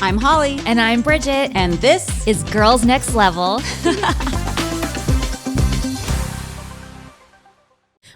I'm Holly. And I'm Bridget. And this is Girls Next Level.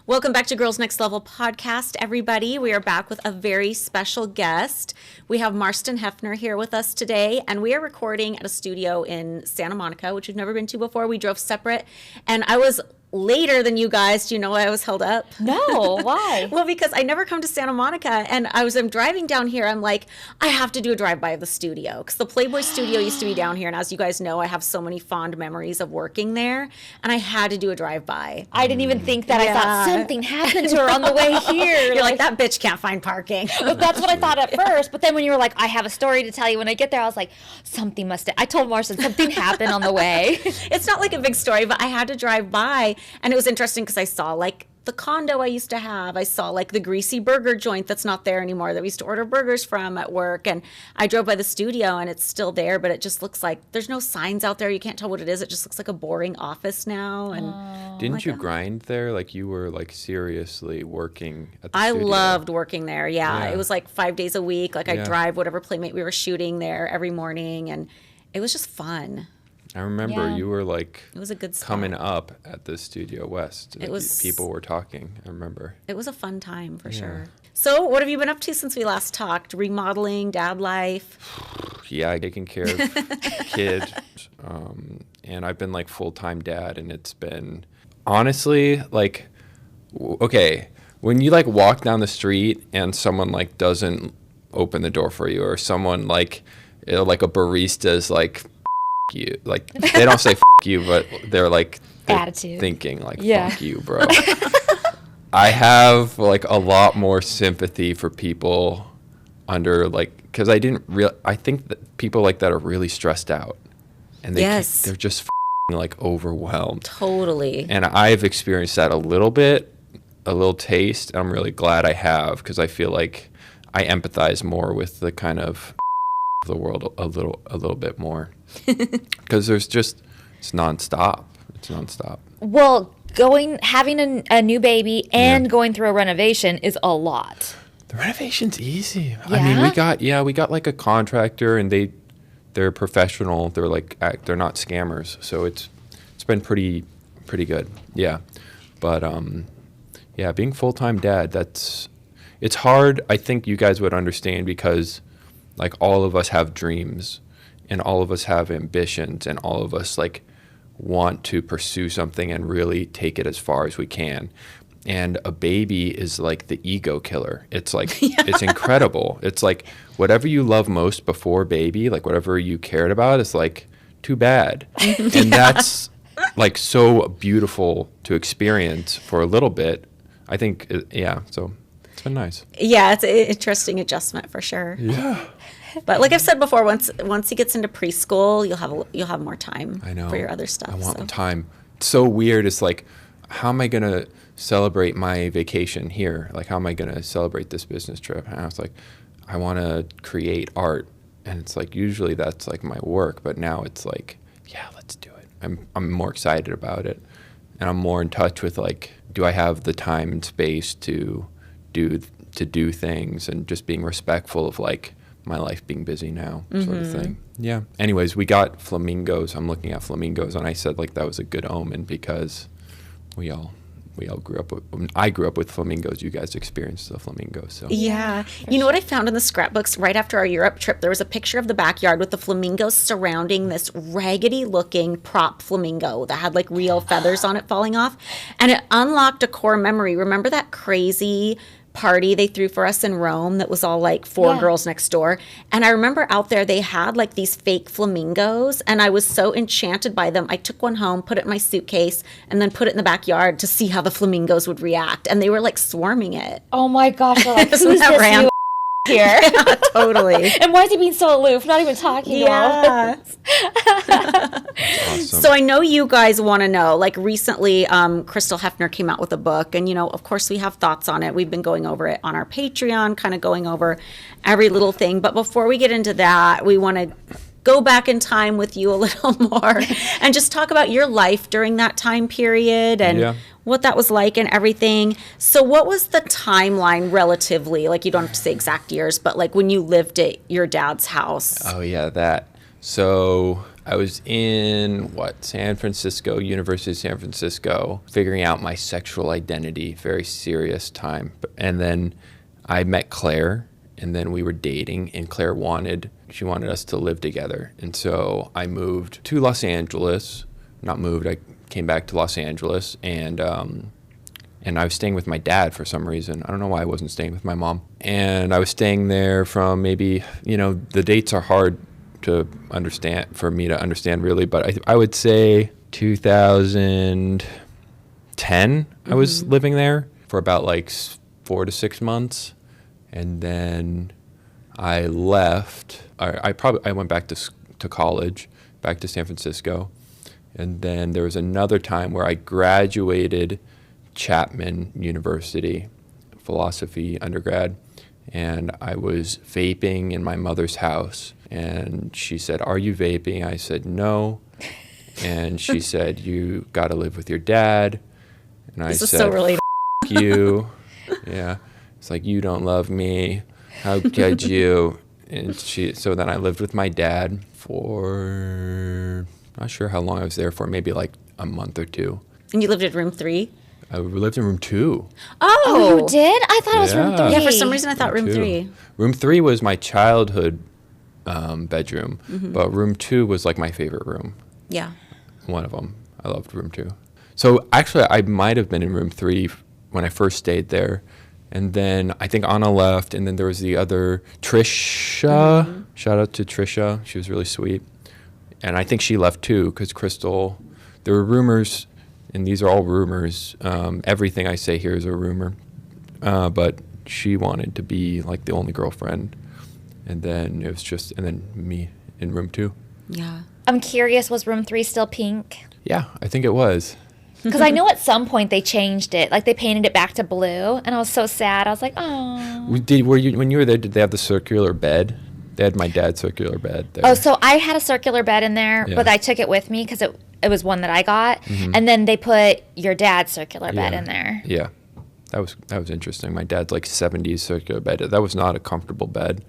Welcome back to Girls Next Level podcast, everybody. We are back with a very special guest. We have MARSTON Hefner here with us today, and we are recording at a studio in Santa Monica, which we've never been to before. We drove separate, and I was later than you guys. Do you know why I was held up? No, why? Well, because I never come to Santa Monica, and I'm driving down here. I'm like, I have to do a drive-by of the studio, because the Playboy studio used to be down here, and as you guys know, I have so many fond memories of working there, and I had to do a drive-by. I didn't even think that. I thought something happened to her on the way here. You're like, that bitch can't find parking. But that's what I thought at first, but then when you were like, I have a story to tell you, when I get there, I was like, something must have, I told Marston, something happened on the way. It's not like a big story, but I had to drive by. And it was interesting because I saw like the condo I used to have. I saw like the greasy burger joint that's not there anymore that we used to order burgers from at work. And I drove by the studio and it's still there, but it just looks like there's no signs out there. You can't tell what it is. It just looks like a boring office now. And didn't you grind there? Like you were like seriously working at the I studio. loved working there. Yeah. It was like 5 days a week. Like I'd drive whatever playmate we were shooting there every morning. And it was just fun. I remember you were like it was a good coming up at the Studio West. It was people were talking. I remember. It was a fun time for sure. So what have you been up to since we last talked? Remodeling, dad life? Yeah, taking care of kid. And I've been like full-time dad, and it's been honestly like, okay, when you like walk down the street and someone like doesn't open the door for you, or someone like a barista's like, you, like they don't say you, but they're like attitude thinking like fuck you, bro. I have like a lot more sympathy for people under like, because I think that people like that are really stressed out, and they're just like overwhelmed. Totally. And I've experienced that a little taste, and I'm really glad I have, because I feel like I empathize more with the kind of the world a little bit more, because it's nonstop. Well, having a new baby and going through a renovation is a lot. The renovation's easy. I mean, we got like a contractor, and they're professional. They're like, they're not scammers, so it's been pretty good. Yeah, but being full-time dad, it's hard. I think you guys would understand, because like all of us have dreams, and all of us have ambitions, and all of us like want to pursue something and really take it as far as we can. And a baby is like the ego killer. It's like, it's incredible. It's like whatever you love most before baby, like whatever you cared about, is like too bad. And that's like so beautiful to experience for a little bit. I think, so it's been nice. Yeah, it's an interesting adjustment for sure. Yeah. But like I've said before, once he gets into preschool, you'll have more time for your other stuff. I want time. It's so weird. It's like, how am I going to celebrate my vacation here? Like, how am I going to celebrate this business trip? And I was like, I want to create art. And it's like, usually that's like my work, but now it's like, yeah, let's do it. I'm more excited about it. And I'm more in touch with like, do I have the time and space to do things, and just being respectful of like my life being busy now, sort of thing. Yeah. Anyways, we got flamingos. I'm looking at flamingos, and I said like that was a good omen, because we all grew up with, I grew up with flamingos. You guys experienced the flamingos. So yeah. You know what I found in the scrapbooks right after our Europe trip? There was a picture of the backyard with the flamingos surrounding this raggedy looking prop flamingo that had like real feathers on it falling off. And it unlocked a core memory. Remember that crazy party they threw for us in Rome that was all like four girls next door? And I remember out there they had like these fake flamingos, and I was so enchanted by them. I took one home, put it in my suitcase, and then put it in the backyard to see how the flamingos would react. And they were like swarming it. Oh my gosh, like, who's this random here? Yeah, totally. And why is he being so aloof, not even talking to us? Awesome. So I know you guys want to know, like recently Crystal Hefner came out with a book, and of course we have thoughts on it. We've been going over it on our Patreon, kind of going over every little thing. But before we get into that, we want to go back in time with you a little more and just talk about your life during that time period, and what that was like and everything. So what was the timeline relatively? Like, you don't have to say exact years, but like when you lived at your dad's house. Oh, yeah, that. So I was in, San Francisco, University of San Francisco, figuring out my sexual identity, very serious time. And then I met Claire, and then we were dating, and Claire wanted us to live together. And so I moved to Los Angeles. Not moved, I came back to Los Angeles, and I was staying with my dad for some reason. I don't know why I wasn't staying with my mom. And I was staying there from maybe, the dates are hard to understand, for me to understand really, but I would say 2010, I was living there for about like 4 to 6 months. And then I left. I went back to college, back to San Francisco. And then there was another time where I graduated Chapman University, philosophy undergrad, and I was vaping in my mother's house. And she said, "Are you vaping?" I said, "No." And she said, "You got to live with your dad." And I This is said, so relatable. "F you." Yeah. It's like, "You don't love me. How could you?" And so then I lived with my dad for, not sure how long I was there for, maybe like a month or two. And you lived in room 3? We lived in room 2. Oh, you did? I thought it was room Yeah. 3. Yeah, for some reason I thought room 2. 3. Room 3 was my childhood bedroom, but room 2 was like my favorite room. Yeah. One of them. I loved room 2. So actually, I might have been in room 3 when I first stayed there. And then I think Anna left, and then there was the other Trisha. Shout out to Trisha. She was really sweet. And I think she left too, because Crystal, there were rumors, and these are all rumors. Everything I say here is a rumor. But she wanted to be like the only girlfriend. And then it was just, and then me in room 2. Yeah. I'm curious, was room 3 still pink? Yeah, I think it was. Because I know at some point they changed it. Like they painted it back to blue. And I was so sad. I was like, oh. When you were there, did they have the circular bed? They had my dad's circular bed there. Oh, so I had a circular bed in there, Yeah. but I took it with me because it was one that I got. And then they put your dad's circular bed in there. Yeah. That was interesting. My dad's like 70s circular bed. That was not a comfortable bed.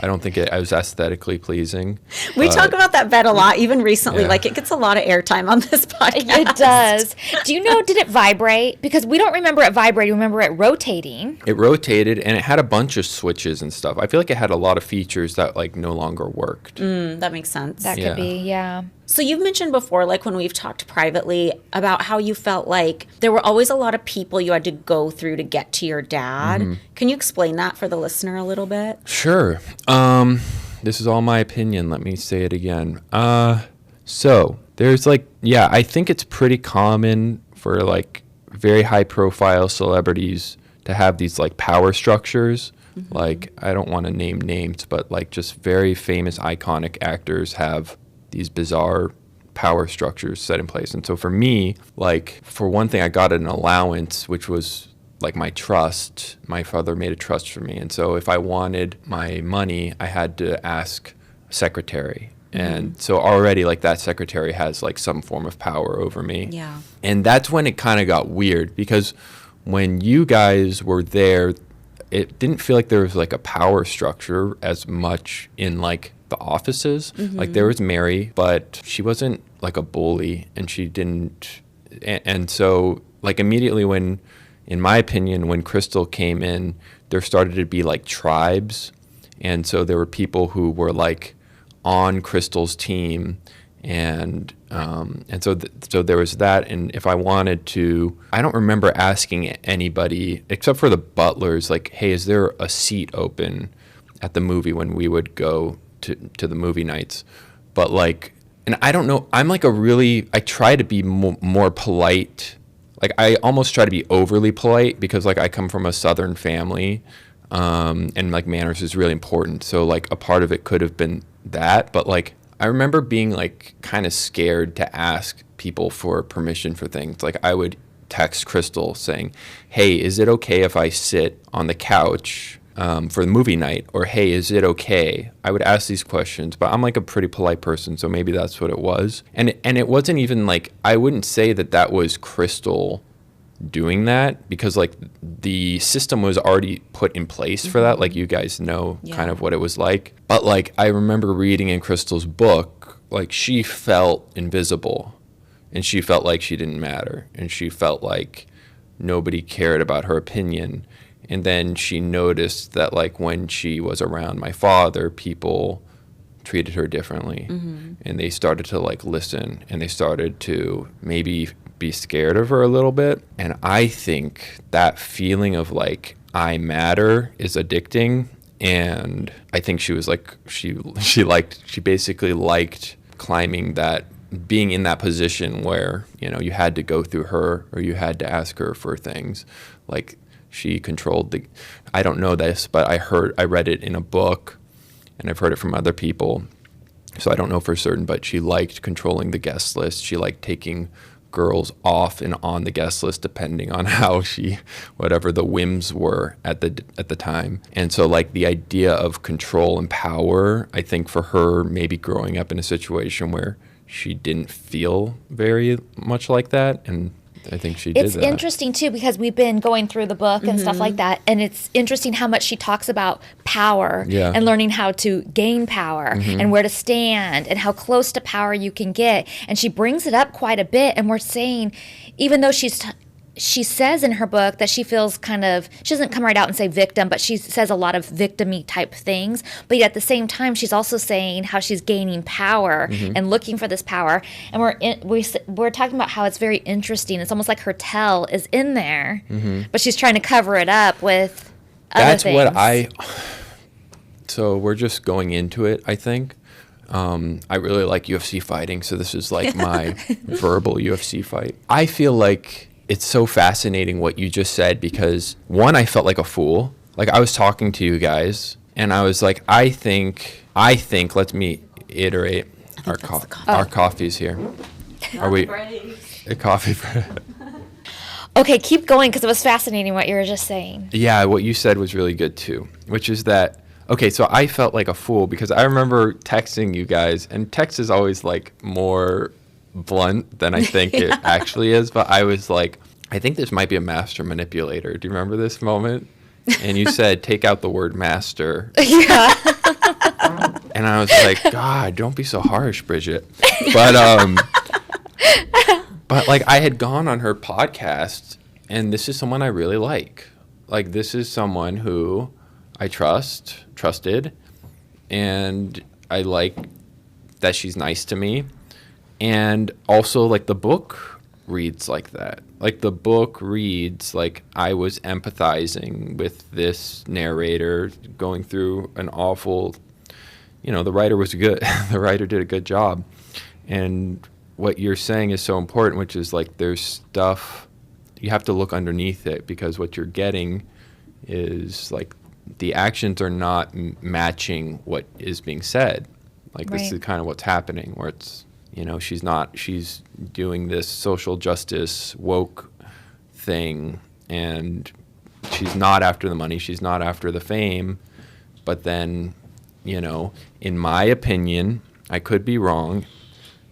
I don't think it was aesthetically pleasing. We talk about that bed a lot, even recently. Yeah. Like, it gets a lot of airtime on this podcast. It does. Do you know, did it vibrate? Because we don't remember it vibrating. We remember it rotating. It rotated, and it had a bunch of switches and stuff. I feel like it had a lot of features that like no longer worked. That makes sense. That Yeah. could be, yeah. So you've mentioned before, like when we've talked privately, about how you felt like there were always a lot of people you had to go through to get to your dad. Can you explain that for the listener a little bit? Sure. This is all my opinion. Let me say it again. So there's like, yeah, I think it's pretty common for like very high profile celebrities to have these like power structures. Like, I don't want to name names, but like just very famous iconic actors have these bizarre power structures set in place. And so for me, like, for one thing, I got an allowance, which was like my trust. My father made a trust for me. And so if I wanted my money, I had to ask a secretary. And so already like that secretary has like some form of power over me. Yeah. And that's when it kind of got weird, because when you guys were there, it didn't feel like there was like a power structure as much in like the offices. Like there was Mary, but she wasn't like a bully, and she didn't. And so like immediately when, in my opinion, when Crystal came in, there started to be like tribes. And so there were people who were like on Crystal's team. And so there was that. And if I wanted to, I don't remember asking anybody except for the butlers, like, "Hey, is there a seat open at the movie?" when we would go to the movie nights. But like, and I don't know, I'm like I try to be more polite. Like I almost try to be overly polite, because like I come from a Southern family, and like manners is really important. So like a part of it could have been that, but like I remember being like kind of scared to ask people for permission for things. Like I would text Crystal saying, "Hey, is it okay if I sit on the couch for the movie night?" Or, "Hey, is it okay?" I would ask these questions, but I'm like a pretty polite person, so maybe that's what it was. And it wasn't even like, I wouldn't say that was Crystal doing that because like the system was already put in place for that. Like you guys know kind of what it was like. But like I remember reading in Crystal's book, like she felt invisible and she felt like she didn't matter and she felt like nobody cared about her opinion. And then she noticed that like when she was around my father, people treated her differently and they started to like listen and they started to maybe be scared of her a little bit. And I think that feeling of like I matter is addicting. And I think she was like she basically liked climbing that, being in that position where, you know, you had to go through her or you had to ask her for things. Like she controlled the, I don't know this, but I read it in a book and I've heard it from other people. So I don't know for certain, but she liked controlling the guest list. She liked taking girls off and on the guest list depending on how whatever the whims were at the time. And so like the idea of control and power, I think for her maybe growing up in a situation where she didn't feel very much like that, and I think she did that. It's interesting too because we've been going through the book and stuff like that, and it's interesting how much she talks about power and learning how to gain power and where to stand and how close to power you can get. And she brings it up quite a bit, and we're saying, even though she says in her book that she feels kind of, she doesn't come right out and say victim, but she says a lot of victim-y type things. But yet at the same time, she's also saying how she's gaining power and looking for this power. And we're talking about how it's very interesting. It's almost like her tell is in there, but she's trying to cover it up with other things. So we're just going into it, I think. I really like UFC fighting, so this is like my verbal UFC fight. I feel like it's so fascinating what you just said because, one, I felt like a fool. Like I was talking to you guys and I was like, I think, let me iterate our coffee's here. Are we a coffee break? Okay, keep going because it was fascinating what you were just saying. Yeah, what you said was really good too, which is that, okay, so I felt like a fool because I remember texting you guys, and text is always like more blunt than I think it actually is, but I was like, I think this might be a master manipulator. Do you remember this moment? And you said, take out the word master. Yeah. And I was like, God, don't be so harsh, Bridget. But like I had gone on her podcast, and this is someone I really like. Like this is someone who I trusted, and I like that she's nice to me. And also, like, the book reads like that. Like, the book reads like I was empathizing with this narrator going through an awful, you know, the writer was good. The writer did a good job. And what you're saying is so important, which is, like, there's stuff, you have to look underneath it because what you're getting is, like, the actions are not matching what is being said. Like, this is kind of what's happening, where it's, you know, she's doing this social justice woke thing, and she's not after the money, she's not after the fame. But then, you know, in my opinion, I could be wrong,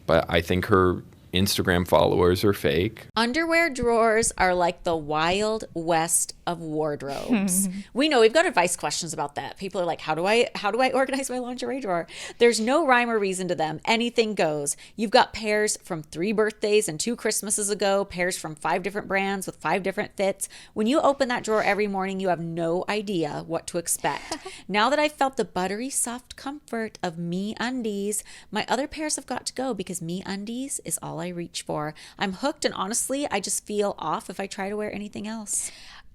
but I think her Instagram followers are fake. Underwear drawers are like the wild west of wardrobes. We know we've got advice questions about that. People are like, how do I organize my lingerie drawer? There's no rhyme or reason to them. Anything goes. You've got pairs from 3 birthdays and 2 Christmases ago, pairs from 5 different brands with 5 different fits. When you open that drawer every morning, you have no idea what to expect. Now that I've felt the buttery soft comfort of Me Undies, my other pairs have got to go because Me Undies is all I reach for. I'm hooked, and honestly, I just feel off if I try to wear anything else.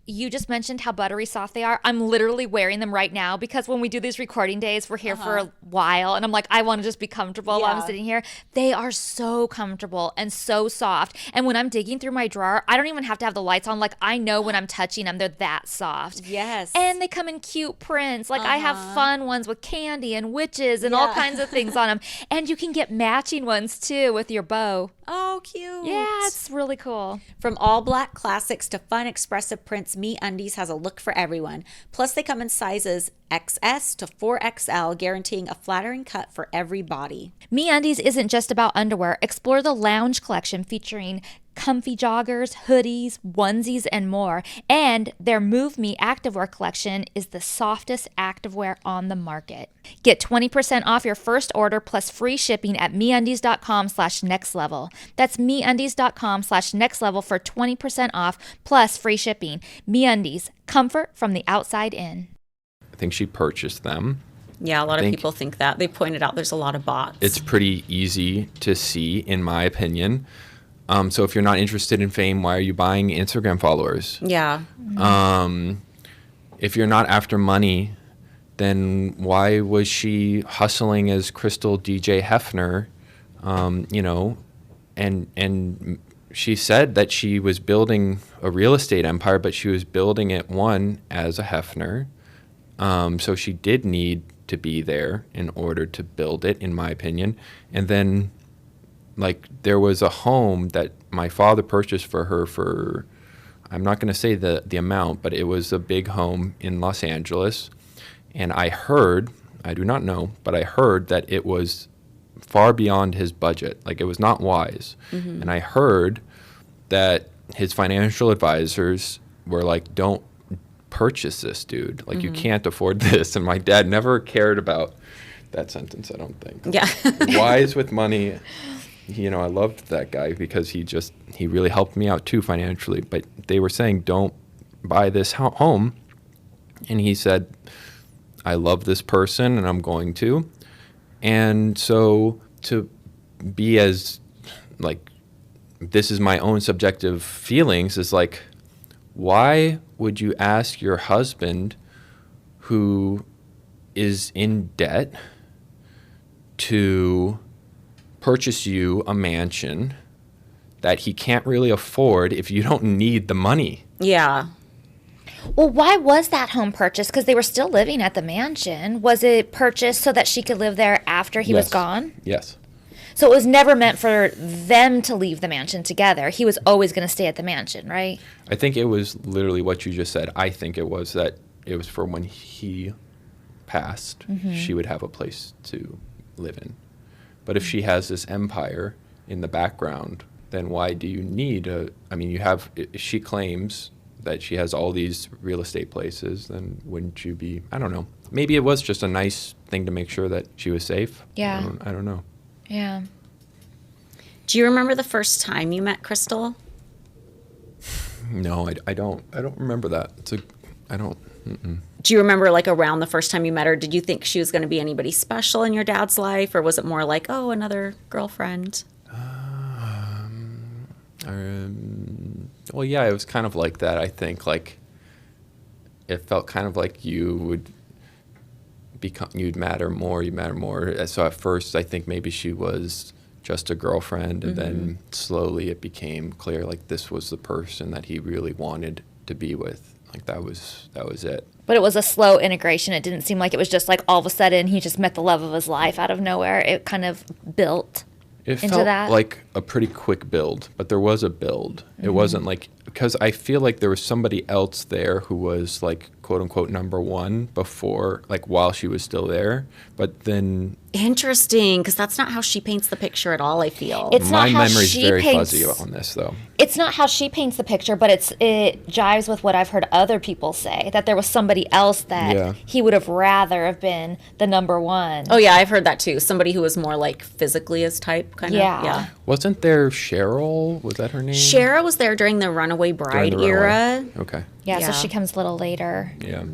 You just mentioned how buttery soft they are. I'm literally wearing them right now because when we do these recording days, we're here for a while, and I'm like, I want to just be comfortable while I'm sitting here. They are so comfortable and so soft. And when I'm digging through my drawer, I don't even have to have the lights on. Like, I know when I'm touching them, they're that soft. Yes. And they come in cute prints. Like, I have fun ones with candy and witches and all kinds of things on them. And you can get matching ones too with your bow. Oh, cute. Yeah, it's really cool. From all black classics to fun expressive prints, Me Undies has a look for everyone. Plus, they come in sizes XS to 4XL, guaranteeing a flattering cut for every body. Me Undies isn't just about underwear. Explore the lounge collection featuring comfy joggers, hoodies, onesies, and more. And their Move Me activewear collection is the softest activewear on the market. Get 20% off your first order plus free shipping at MeUndies.com/nextlevel. That's MeUndies.com/nextlevel for 20% off plus free shipping. MeUndies, comfort from the outside in. I think she purchased them. Yeah, a lot of people think that. They pointed out there's a lot of bots. It's pretty easy to see, in my opinion. So if you're not interested in fame, why are you buying Instagram followers? Yeah. If you're not after money, then why was she hustling as Crystal DJ Hefner? And she said that she was building a real estate empire, but she was building it, one, as a Hefner. So she did need to be there in order to build it, in my opinion. And then, like, there was a home that my father purchased for her for, I'm not going to say the amount, but it was a big home in Los Angeles. And I heard, I do not know, but I heard that it was far beyond his budget. Like, it was not wise. Mm-hmm. And I heard that his financial advisors were like, don't purchase this, dude. Like, you can't afford this. And my dad never cared about that sentence, I don't think. Yeah. Wise with money. I loved that guy because he really helped me out too financially. But they were saying, don't buy this home. And he said, I love this person and I'm going to. And so to be as, like, this is my own subjective feelings, is like, why would you ask your husband who is in debt to purchase you a mansion that he can't really afford if you don't need the money? Yeah. Well, why was that home purchased? Because they were still living at the mansion. Was it purchased so that she could live there after he was gone? Yes. So it was never meant for them to leave the mansion together. He was always going to stay at the mansion, right? I think it was literally what you just said. I think it was that it was for when he passed, she would have a place to live in. But if she has this empire in the background, then why do you need if she claims that she has all these real estate places, then wouldn't you be, I don't know. Maybe it was just a nice thing to make sure that she was safe. Yeah. I don't know. Yeah. Do you remember the first time you met Crystal? No, I don't. I don't remember that. I don't. Mm-mm. Do you remember, like, around the first time you met her, did you think she was going to be anybody special in your dad's life? Or was it more like, oh, another girlfriend? Well, yeah, it was kind of like that. I think, like, it felt kind of like you'd matter more. So at first, I think maybe she was just a girlfriend, and then slowly it became clear, like, this was the person that he really wanted to be with. Like, that was it. But it was a slow integration. It didn't seem like it was just like all of a sudden he just met the love of his life out of nowhere. It kind of built into felt that. Like a pretty quick build, but there was a build. It wasn't like, because I feel like there was somebody else there who was, like, quote unquote number one before, like, while she was still there. But then Interesting, because that's not how she paints the picture at all, I feel. It's my not how memory's she very paints, fuzzy on this, though. It's not how she paints the picture, but it jives with what I've heard other people say, that there was somebody else that he would have rather have been the number one. Oh, yeah, I've heard that too. Somebody who was more, like, physically his type, kind of. Yeah. Wasn't there Cheryl? Was that her name? Shara was there during the Runaway Bride era. Okay. Yeah, Yeah. so she comes a little later. Yeah.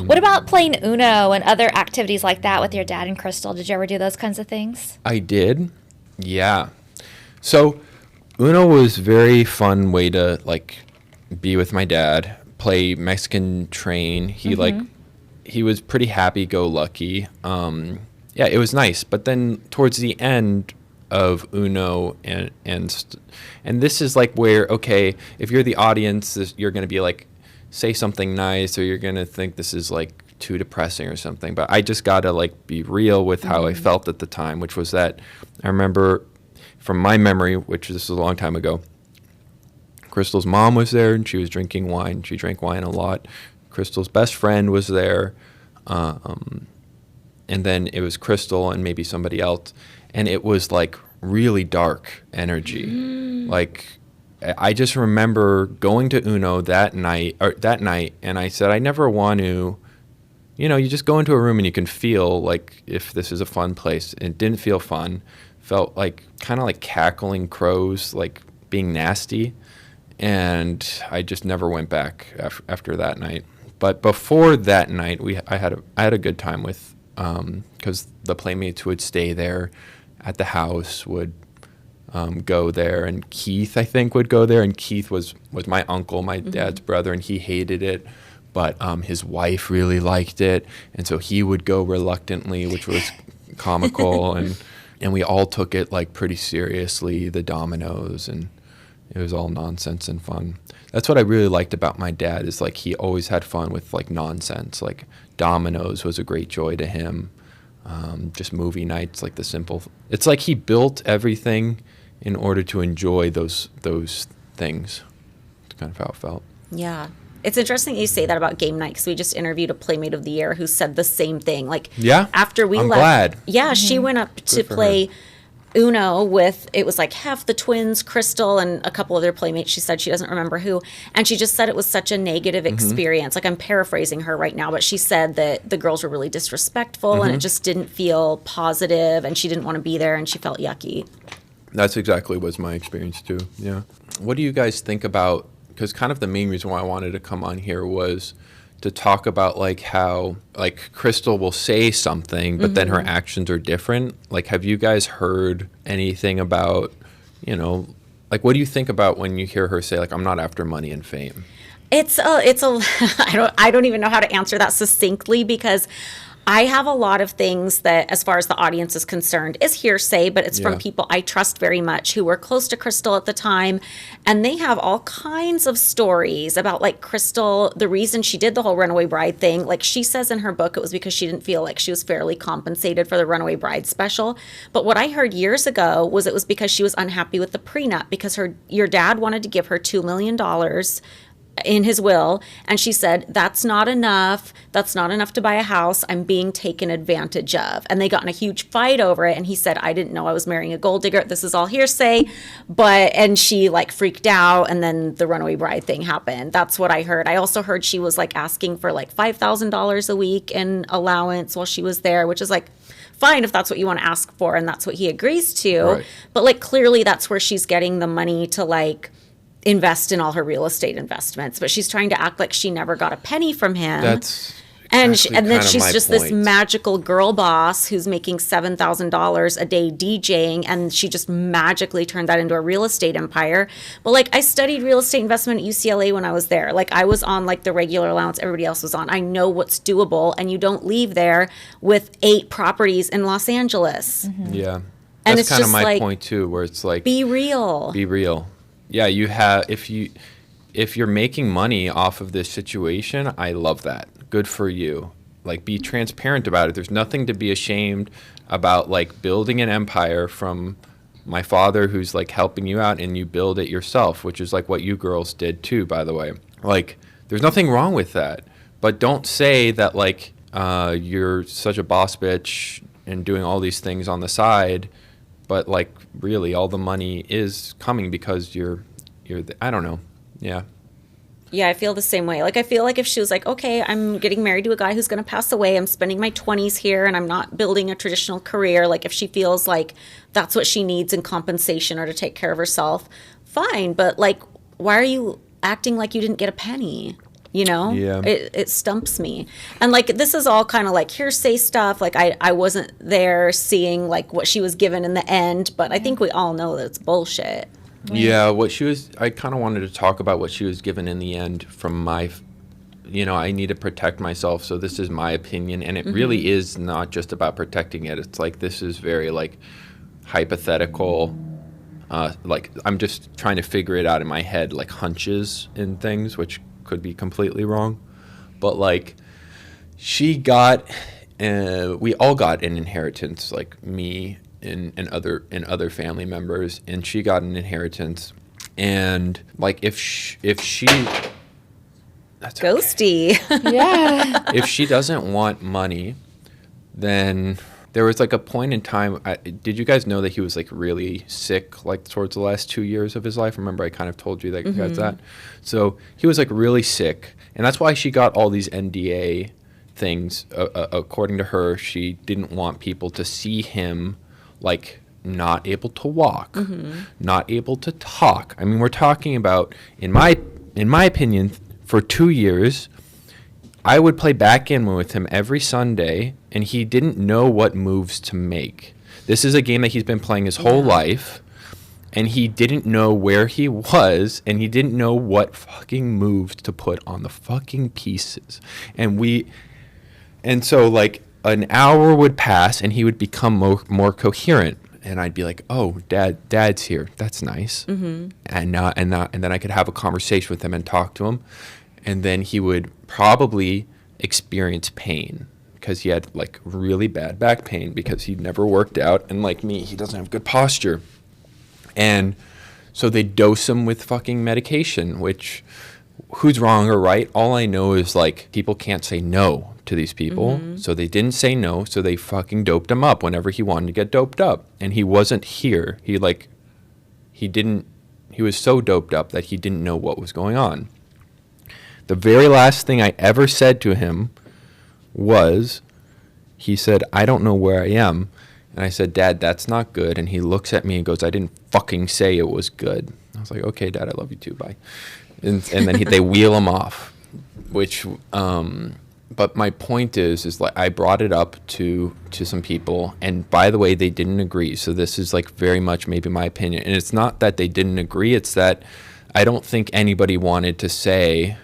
What about playing Uno and other activities like that with your dad and Crystal? Did you ever do those kinds of things? I did. Yeah. So Uno was very fun way to, like, be with my dad, play Mexican Train. He he was pretty happy-go-lucky. Yeah, it was nice. But then towards the end of Uno and this is like where, okay, if you're the audience, you're going to be like, say something nice, or you're going to think this is, like, too depressing or something. But I just got to, like, be real with how I felt at the time, which was that I remember from my memory, which this was a long time ago, Crystal's mom was there and she was drinking wine. She drank wine a lot. Crystal's best friend was there. And then it was Crystal and maybe somebody else. And it was, like, really dark energy. Like, I just remember going to Uno that night, and I said, I never want to, you just go into a room and you can feel like if this is a fun place. It didn't feel fun. Felt like kind of like cackling crows, like being nasty. And I just never went back after that night. But before that night, I had a good time with, because the playmates would stay there at the house, would go there, and Keith, I think, would go there. And Keith was my uncle, my dad's brother, and he hated it. But his wife really liked it, and so he would go reluctantly, which was comical. and we all took it like pretty seriously, the dominoes, and it was all nonsense and fun. That's what I really liked about my dad, is like he always had fun with like nonsense. Like dominoes was a great joy to him. Just movie nights, like the simple. It's like he built everything in order to enjoy those things. It's kind of how it felt. Yeah. It's interesting you say that about game night, because we just interviewed a Playmate of the Year who said the same thing. Like, after we I'm left, glad. Yeah, she went up to play her. Uno with, it was like Hef, the twins, Crystal, and a couple other playmates. She said she doesn't remember who. And she just said it was such a negative experience. Like, I'm paraphrasing her right now, but she said that the girls were really disrespectful and it just didn't feel positive, and she didn't want to be there, and she felt yucky. That's exactly was my experience too. Yeah. What do you guys think about, because kind of the main reason why I wanted to come on here was to talk about like how like Crystal will say something, but then her actions are different. Like, have you guys heard anything about, like, what do you think about when you hear her say like, I'm not after money and fame? It's I don't even know how to answer that succinctly, because I have a lot of things that, as far as the audience is concerned, is hearsay, but it's from people I trust very much who were close to Crystal at the time. And they have all kinds of stories about, like, Crystal, the reason she did the whole Runaway Bride thing. Like, she says in her book, it was because she didn't feel like she was fairly compensated for the Runaway Bride special. But what I heard years ago was it was because she was unhappy with the prenup, because your dad wanted to give her $2 million in his will, and she said, that's not enough to buy a house, I'm being taken advantage of. And they got in a huge fight over it, and he said, I didn't know I was marrying a gold digger, this is all hearsay. And she like freaked out, and then the Runaway Bride thing happened. That's what I heard. I also heard she was like asking for like $5,000 a week in allowance while she was there, which is like fine if that's what you want to ask for and that's what he agrees to. Right. But like, clearly that's where she's getting the money to like invest in all her real estate investments, but she's trying to act like she never got a penny from him. That's and exactly and then kind of she's my just point. This magical girl boss who's making $7,000 a day DJing, and she just magically turned that into a real estate empire. But like, I studied real estate investment at UCLA when I was there. Like, I was on like the regular allowance everybody else was on. I know what's doable, and you don't leave there with 8 properties in Los Angeles. Yeah. And That's it's kind of just my like, point too, where it's like, be real. Be real. Yeah, you have, if you're making money off of this situation, I love that. Good for you. Like, be transparent about it. There's nothing to be ashamed about, like, building an empire from my father who's like helping you out, and you build it yourself, which is like what you girls did too, by the way. Like, there's nothing wrong with that. But don't say that like you're such a boss bitch and doing all these things on the side, but like really all the money is coming because you're I don't know. Yeah. Yeah, I feel the same way. Like, I feel like if she was like, okay, I'm getting married to a guy who's going to pass away, I'm spending my 20s here, and I'm not building a traditional career, like if she feels like that's what she needs in compensation or to take care of herself, fine. But like, why are you acting like you didn't get a penny? You know? Yeah. It stumps me. And like, this is all kind of like hearsay stuff. Like, I wasn't there seeing like what she was given in the end, but I think we all know that it's bullshit. Yeah, I kind of wanted to talk about what she was given in the end from my, I need to protect myself, so this is my opinion. And it really is not just about protecting it. It's like, this is very like hypothetical. Like, I'm just trying to figure it out in my head, like hunches and things, which could be completely wrong. But like, we all got an inheritance, like me and other family members, and she got an inheritance. And like, if she that's Ghosty. Yeah. if she doesn't want money, then There was like a point in time. Did you guys know that he was like really sick, like towards the last 2 years of his life? Remember, I kind of told you that you guys that. So he was like really sick, and that's why she got all these NDA things. According to her, she didn't want people to see him like not able to walk, not able to talk. I mean, we're talking about, in my opinion, for 2 years, I would play backgammon with him every Sunday, and he didn't know what moves to make. This is a game that he's been playing his whole life, and he didn't know where he was, and he didn't know what fucking moves to put on the fucking pieces. And so like an hour would pass, and he would become more coherent. And I'd be like, "Oh, Dad's here. That's nice." And then I could have a conversation with him and talk to him, and then he would probably experience pain because he had like really bad back pain because he never worked out, and like me, he doesn't have good posture. And so they dose him with fucking medication, which who's wrong or right? All I know is like people can't say no to these people. So they didn't say no, so they fucking doped him up whenever he wanted to get doped up. And he wasn't here. He was so doped up that he didn't know what was going on. The very last thing I ever said to him was, he said, "I don't know where I am." And I said, "Dad, that's not good." And he looks at me and goes, "I didn't fucking say it was good." I was like, "Okay, Dad, I love you too, bye." And then they wheel him off, which, but my point is like I brought it up to some people, and by the way, they didn't agree. So this is like very much maybe my opinion. And it's not that they didn't agree, it's that I don't think anybody wanted to say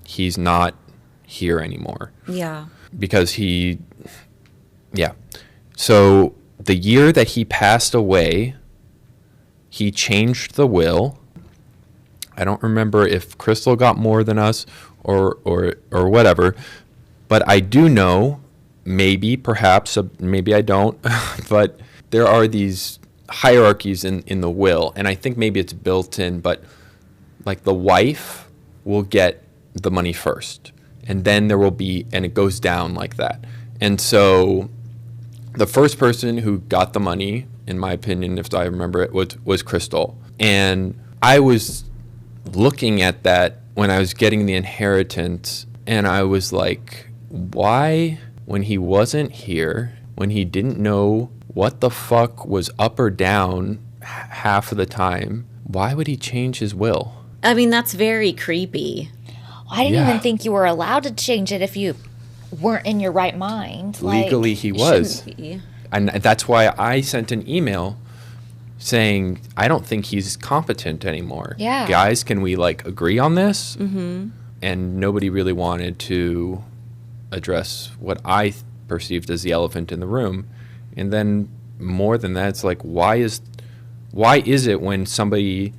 he's not here anymore. Yeah. Because So the year that he passed away, he changed the will. I don't remember if Crystal got more than us or whatever, but I do know, perhaps, maybe I don't, but there are these hierarchies in the will, and I think maybe it's built in, but like the wife will get the money first, and then there will be, and it goes down like that. And so the first person who got the money, in my opinion, if I remember it, was Crystal. And I was looking at that when I was getting the inheritance, and I was like, why, when he wasn't here, when he didn't know what the fuck was up or down half of the time, why would he change his will? I mean, that's very creepy. I didn't even think you were allowed to change it if you weren't in your right mind. Legally, he was. And that's why I sent an email saying, I don't think he's competent anymore. Yeah. Guys, can we like agree on this? And nobody really wanted to address what I perceived as the elephant in the room. And then more than that, it's like, why is it when somebody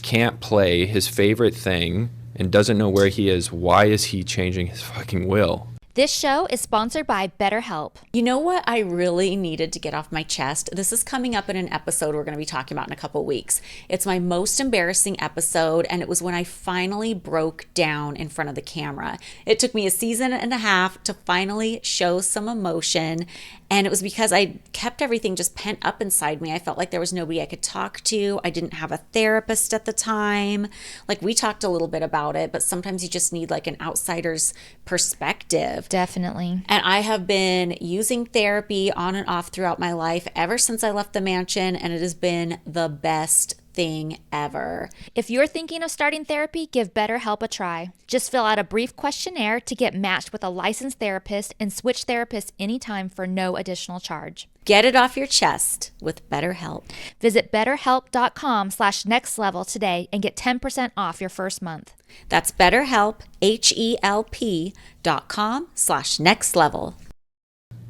can't play his favorite thing and doesn't know where he is, why is he changing his fucking will? This show is sponsored by BetterHelp. You know what I really needed to get off my chest? This is coming up in an episode we're going to be talking about in a couple weeks. It's my most embarrassing episode, and it was when I finally broke down in front of the camera. It took me a season and a half to finally show some emotion, and it was because I kept everything just pent up inside me. I felt like there was nobody I could talk to. I didn't have a therapist at the time. Like, we talked a little bit about it, but sometimes you just need like an outsider's perspective. Definitely. And I have been using therapy on and off throughout my life ever since I left the mansion, and it has been the best thing ever. If you're thinking of starting therapy, give BetterHelp a try. Just fill out a brief questionnaire to get matched with a licensed therapist and switch therapists anytime for no additional charge. Get it off your chest with BetterHelp. Visit betterhelp.com/nextlevel today and get 10% off your first month. That's BetterHelp, HELP.com/nextlevel.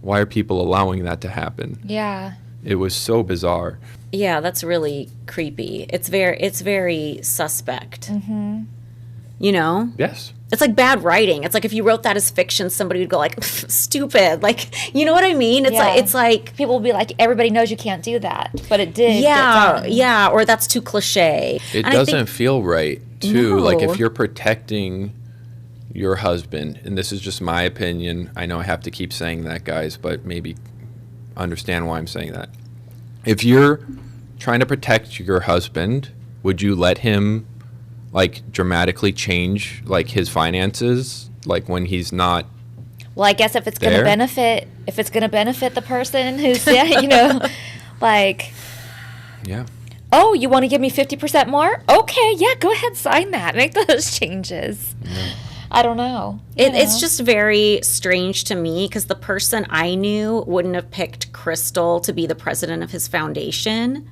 Why are people allowing that to happen? Yeah. It was so bizarre. Yeah, that's really creepy. It's very suspect. You know? Yes. It's like bad writing. It's like if you wrote that as fiction, somebody would go like, stupid. Like, you know what I mean? It's like people will be like, everybody knows you can't do that, but it did. Yeah, or that's too cliche. It And doesn't feel right, too. No. Like, if you're protecting your husband, and this is just my opinion, I know I have to keep saying that, guys, but maybe understand why I'm saying that. If you're trying to protect your husband, would you let him like dramatically change like his finances like when he's not? Well, I guess if it's going to benefit the person who's, you know, like, Yeah. oh, you want to give me 50% more? Okay, yeah, go ahead, sign that. Make those changes. Yeah. I don't know. It's just very strange to me because the person I knew wouldn't have picked Crystal to be the president of his foundation.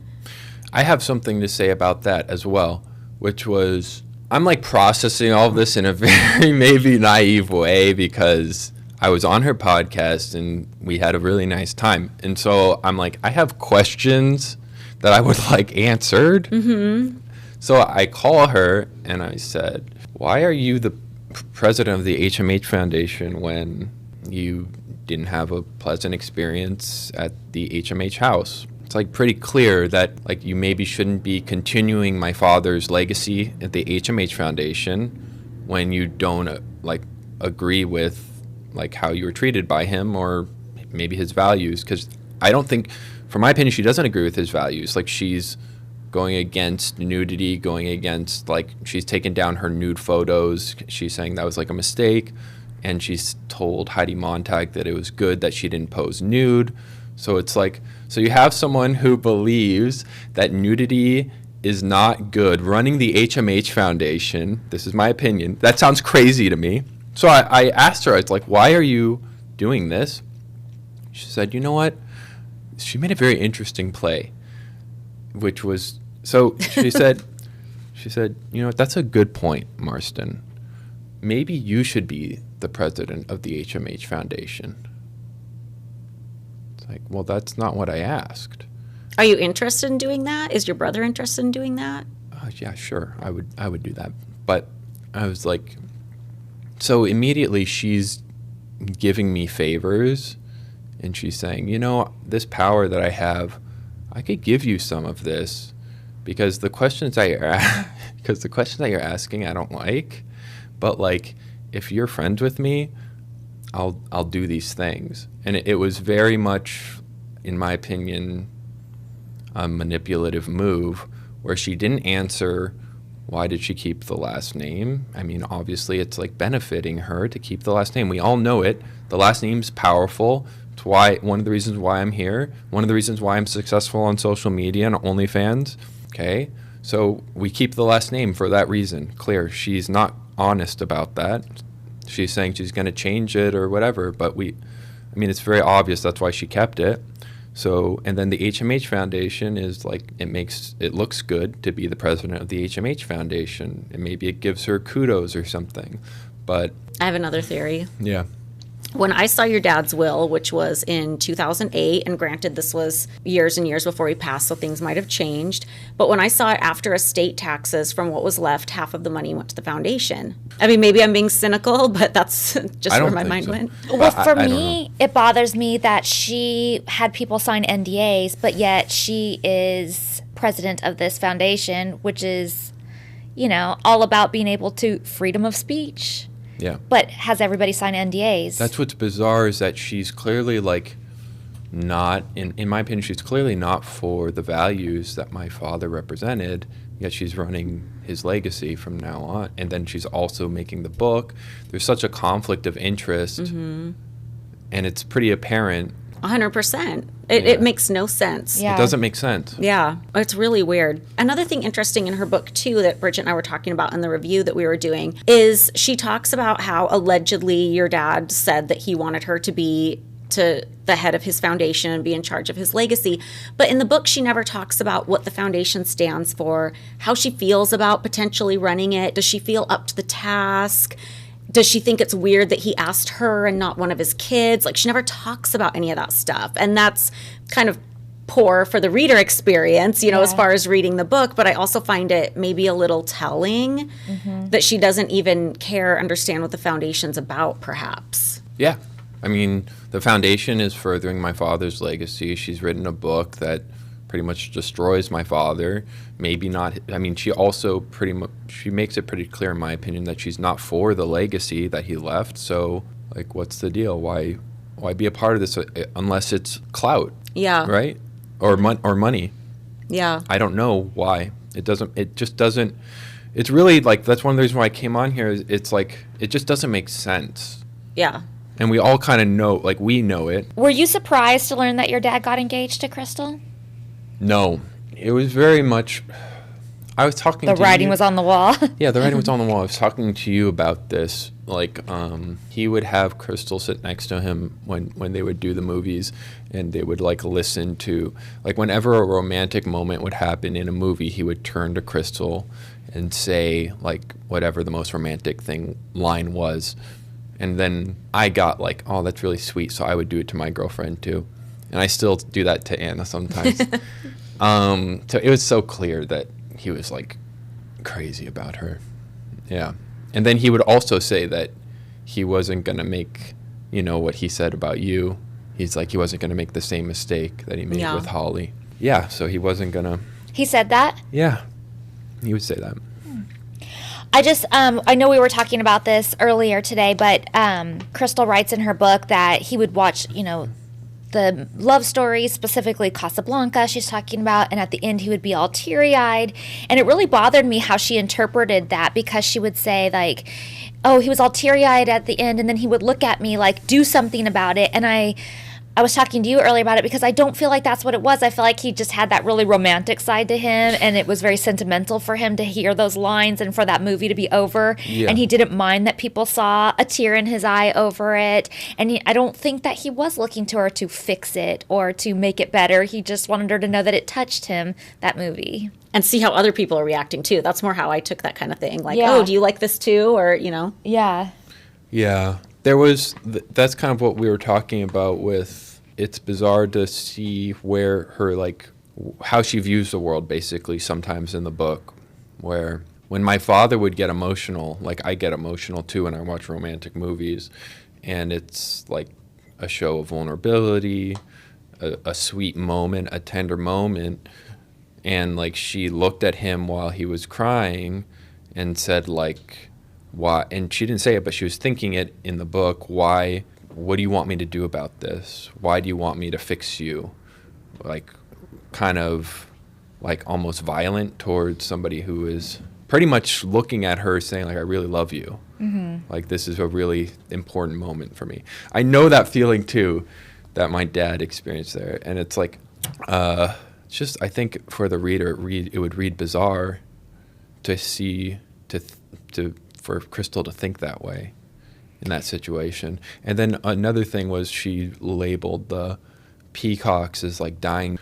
I have something to say about that as well, which was I'm like processing all of this in a very maybe naive way because I was on her podcast and we had a really nice time. And so I'm like, I have questions that I would like answered. Mm-hmm. So I call her and I said, why are you the president of the HMH Foundation when you didn't have a pleasant experience at the HMH house? It's like pretty clear that like you maybe shouldn't be continuing my father's legacy at the HMH Foundation when you don't like agree with like how you were treated by him or maybe his values. Because I don't think, from my opinion, she doesn't agree with his values. Like she's going against nudity, going against like she's taken down her nude photos. She's saying that was like a mistake. And she's told Heidi Montag that it was good that she didn't pose nude. So it's like, so you have someone who believes that nudity is not good running the HMH Foundation. This is my opinion. That sounds crazy to me. So I asked her, I was like, why are you doing this? She said, you know what? She made a very interesting play, which was, so she said, you know what, that's a good point, Marston. Maybe you should be the president of the HMH Foundation. It's like, well, that's not what I asked. Are you interested in doing that? Is your brother interested in doing that? Yeah, sure. I would do that. But I was like, so immediately she's giving me favors and she's saying, you know, this power that I have, I could give you some of this because the questions that you're asking I don't like, but like if you're friends with me, I'll do these things. And it was very much, in my opinion, a manipulative move where she didn't answer why did she keep the last name. I mean, obviously it's like benefiting her to keep the last name. We all know it. The last name's powerful. It's why one of the reasons why I'm here. One of the reasons why I'm successful on social media and OnlyFans. Okay, so we keep the last name for that reason. Clear. She's not honest about that. She's saying she's going to change it or whatever, but it's very obvious that's why she kept it. So, and then the HMH Foundation is like, it looks good to be the president of the HMH Foundation, and maybe it gives her kudos or something. But I have another theory. Yeah. When I saw your dad's will, which was in 2008, and granted this was years and years before he passed, so things might have changed, but when I saw it after estate taxes, from what was left, half of the money went to the foundation. I mean, maybe I'm being cynical, but that's just where my mind went. Well, for me, it bothers me that she had people sign NDAs, but yet she is president of this foundation, which is, you know, all about being able to freedom of speech. Yeah. But has everybody sign NDAs? That's what's bizarre is that she's clearly like not, in my opinion, she's clearly not for the values that my father represented, yet she's running his legacy from now on. And then she's also making the book. There's such a conflict of interest, and it's pretty apparent. 100%. It makes no sense. Yeah. It doesn't make sense. Yeah, it's really weird. Another thing interesting in her book, too, that Bridget and I were talking about in the review that we were doing, is she talks about how allegedly your dad said that he wanted her to be to the head of his foundation and be in charge of his legacy. But in the book, she never talks about what the foundation stands for, how she feels about potentially running it. Does she feel up to the task? Does she think it's weird that he asked her and not one of his kids? Like, she never talks about any of that stuff. And that's kind of poor for the reader experience, you know, as far as reading the book. But I also find it maybe a little telling that she doesn't even understand what the foundation's about, perhaps. Yeah. I mean, the foundation is furthering my father's legacy. She's written a book that pretty much destroys my father. Maybe not. I mean, she also she makes it pretty clear, in my opinion, that she's not for the legacy that he left. So, like, what's the deal? Why why be a part of this unless it's clout? Yeah. Right? Or money. Yeah. I don't know why. It just doesn't. It's really like, that's one of the reasons why I came on here. It's like, it just doesn't make sense. Yeah. And we all kind of know, like, we know it. Were you surprised to learn that your dad got engaged to Crystal? No. It was very much, I was talking to you. The writing was on the wall. Yeah, the writing was on the wall. I was talking to you about this. Like, he would have Crystal sit next to him when they would do the movies, and they would, like, listen to, like, whenever a romantic moment would happen in a movie, he would turn to Crystal and say, like, whatever the most romantic line was. And then I got like, oh, that's really sweet. So I would do it to my girlfriend too. And I still do that to Anna sometimes. So it was so clear that he was like crazy about her. Yeah. And then he would also say that he wasn't going to make, what he said about you. He's like, he wasn't going to make the same mistake that he made with Holly. Yeah. So he wasn't going to. He said that? Yeah. He would say that. I know we were talking about this earlier today, but Crystal writes in her book that he would watch, the love stories, specifically Casablanca she's talking about, and at the end he would be all teary-eyed. And it really bothered me how she interpreted that, because she would say, like, oh, he was all teary-eyed at the end, and then he would look at me like, do something about it. And I was talking to you earlier about it because I don't feel like that's what it was. I feel like he just had that really romantic side to him, and it was very sentimental for him to hear those lines and for that movie to be over. Yeah. And he didn't mind that people saw a tear in his eye over it. And I don't think that he was looking to her to fix it or to make it better. He just wanted her to know that it touched him, that movie. And see how other people are reacting too. That's more how I took that kind of thing. Like, oh, do you like this too? Or, Yeah. Yeah. There was, that's kind of what we were talking about with, it's bizarre to see where her, like, how she views the world, basically, sometimes in the book, where when my father would get emotional, like I get emotional too when I watch romantic movies, and it's like a show of vulnerability, a sweet moment, a tender moment, and like she looked at him while he was crying and said, like, why, and she didn't say it, but she was thinking it in the book, why, what do you want me to do about this? Why do you want me to fix you? Like, kind of like almost violent towards somebody who is pretty much looking at her saying, like, I really love you. Mm-hmm. Like, this is a really important moment for me. I know that feeling too that my dad experienced there. And it's like, it's just, I think for the reader, it would read bizarre to see, for Crystal to think that way in that situation. And then another thing was she labeled the Peacocks as like dying,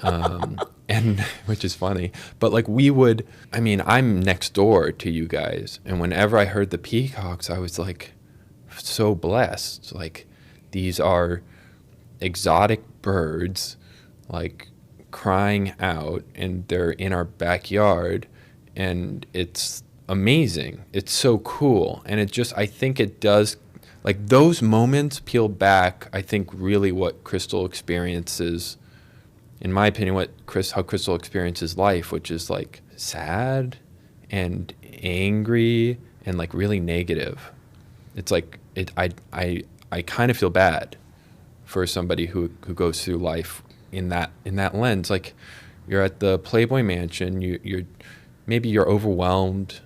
and which is funny. But like I'm next door to you guys, and whenever I heard the Peacocks, I was like so blessed. Like, these are exotic birds, like crying out, and they're in our backyard, and it's amazing. It's so cool. And it just, I think it does, like, those moments peel back, I think, really what Crystal experiences, in my opinion, how Crystal experiences life, which is like sad and angry and like really negative. It's like, I kind of feel bad for somebody who goes through life in that lens. Like, you're at the Playboy Mansion, you're overwhelmed.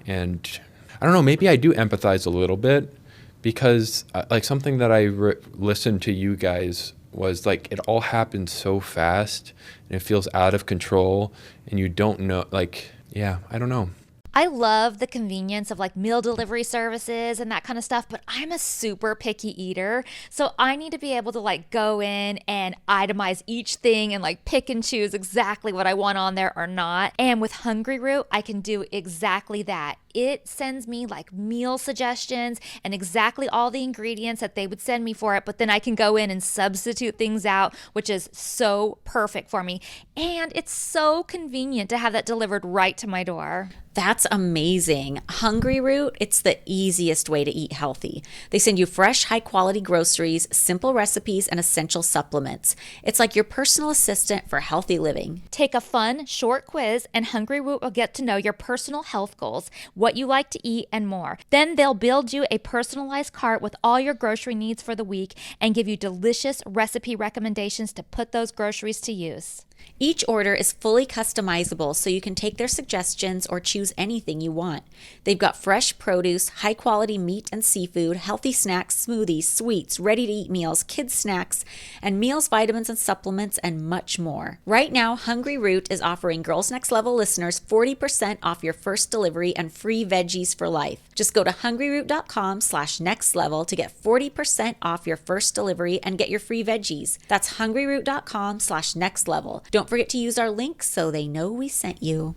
And I don't know, maybe I do empathize a little bit, because like something that I listened to you guys was like, it all happens so fast and it feels out of control, and you don't know, like, yeah, I don't know. I love the convenience of like meal delivery services and that kind of stuff, but I'm a super picky eater. So I need to be able to like go in and itemize each thing and like pick and choose exactly what I want on there or not. And with Hungry Root, I can do exactly that. It sends me like meal suggestions and exactly all the ingredients that they would send me for it, but then I can go in and substitute things out, which is so perfect for me. And it's so convenient to have that delivered right to my door. That's amazing. Hungry Root, it's the easiest way to eat healthy. They send you fresh, high-quality groceries, simple recipes, and essential supplements. It's like your personal assistant for healthy living. Take a fun, short quiz, and Hungry Root will get to know your personal health goals, what you like to eat, and more. Then they'll build you a personalized cart with all your grocery needs for the week and give you delicious recipe recommendations to put those groceries to use. Each order is fully customizable, so you can take their suggestions or choose anything you want. They've got fresh produce, high-quality meat and seafood, healthy snacks, smoothies, sweets, ready-to-eat meals, kids' snacks, and meals, vitamins, and supplements, and much more. Right now, Hungry Root is offering Girls Next Level listeners 40% off your first delivery and free veggies for life. Just go to hungryroot.com/nextlevel to get 40% off your first delivery and get your free veggies. That's hungryroot.com/nextlevel. Don't forget to use our link so they know we sent you.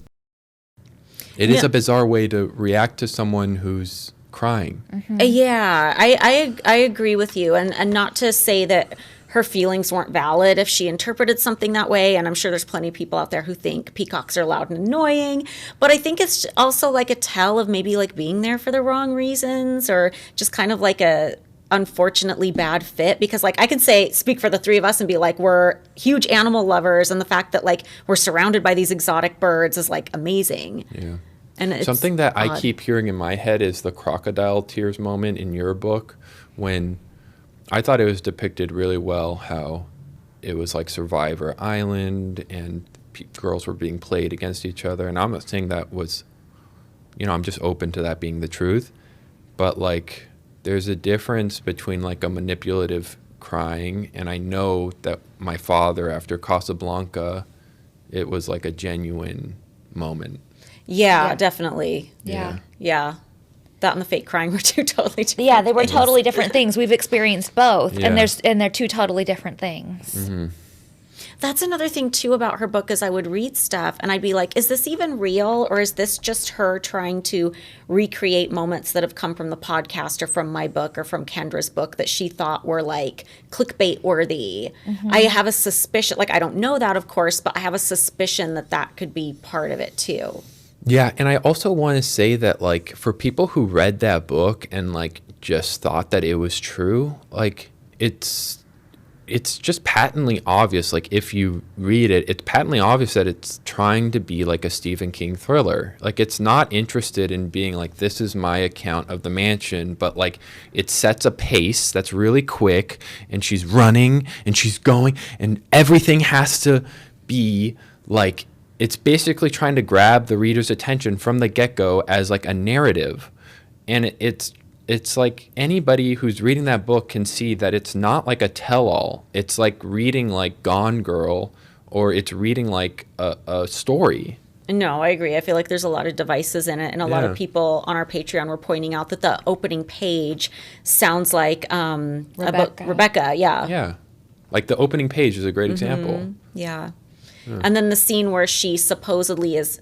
It is a bizarre way to react to someone who's crying. Yeah, I agree with you. And not to say that her feelings weren't valid if she interpreted something that way. And I'm sure there's plenty of people out there who think peacocks are loud and annoying. But I think it's also like a tell of maybe like being there for the wrong reasons, or just kind of like a unfortunately bad fit. Because like I can speak for the three of us and be like, we're huge animal lovers, and the fact that like we're surrounded by these exotic birds is like amazing. Yeah. And it's something that odd. I keep hearing in my head is the crocodile tears moment in your book, when I thought it was depicted really well how it was like Survivor Island and girls were being played against each other. And I'm not saying that was, I'm just open to that being the truth. But like there's a difference between like a manipulative crying, and I know that my father after Casablanca, it was like a genuine moment. Yeah, definitely. Yeah. That and the fake crying were two totally different. Yeah, they were totally different things. We've experienced both, Yeah. and they're two totally different things. Mm-hmm. That's another thing too about her book, is I would read stuff and I'd be like, is this even real, or is this just her trying to recreate moments that have come from the podcast or from my book or from Kendra's book that she thought were like clickbait worthy? I have a suspicion, like I don't know that of course, but I have a suspicion that that could be part of it too. Yeah, and I also want to say that like for people who read that book and like just thought that it was true, like it's just patently obvious. Like if you read it, it's patently obvious that it's trying to be like a Stephen King thriller. Like it's not interested in being like, this is my account of the mansion, but like it sets a pace that's really quick, and she's running and she's going, and everything has to be like, it's basically trying to grab the reader's attention from the get-go as like a narrative. And it's like anybody who's reading that book can see that it's not like a tell-all. It's like reading like Gone Girl, or it's reading like a story. No, I agree. I feel like there's a lot of devices in it, and a lot of people on our Patreon were pointing out that the opening page sounds like Rebecca. Yeah. Like the opening page is a great example. Yeah. And then the scene where she supposedly is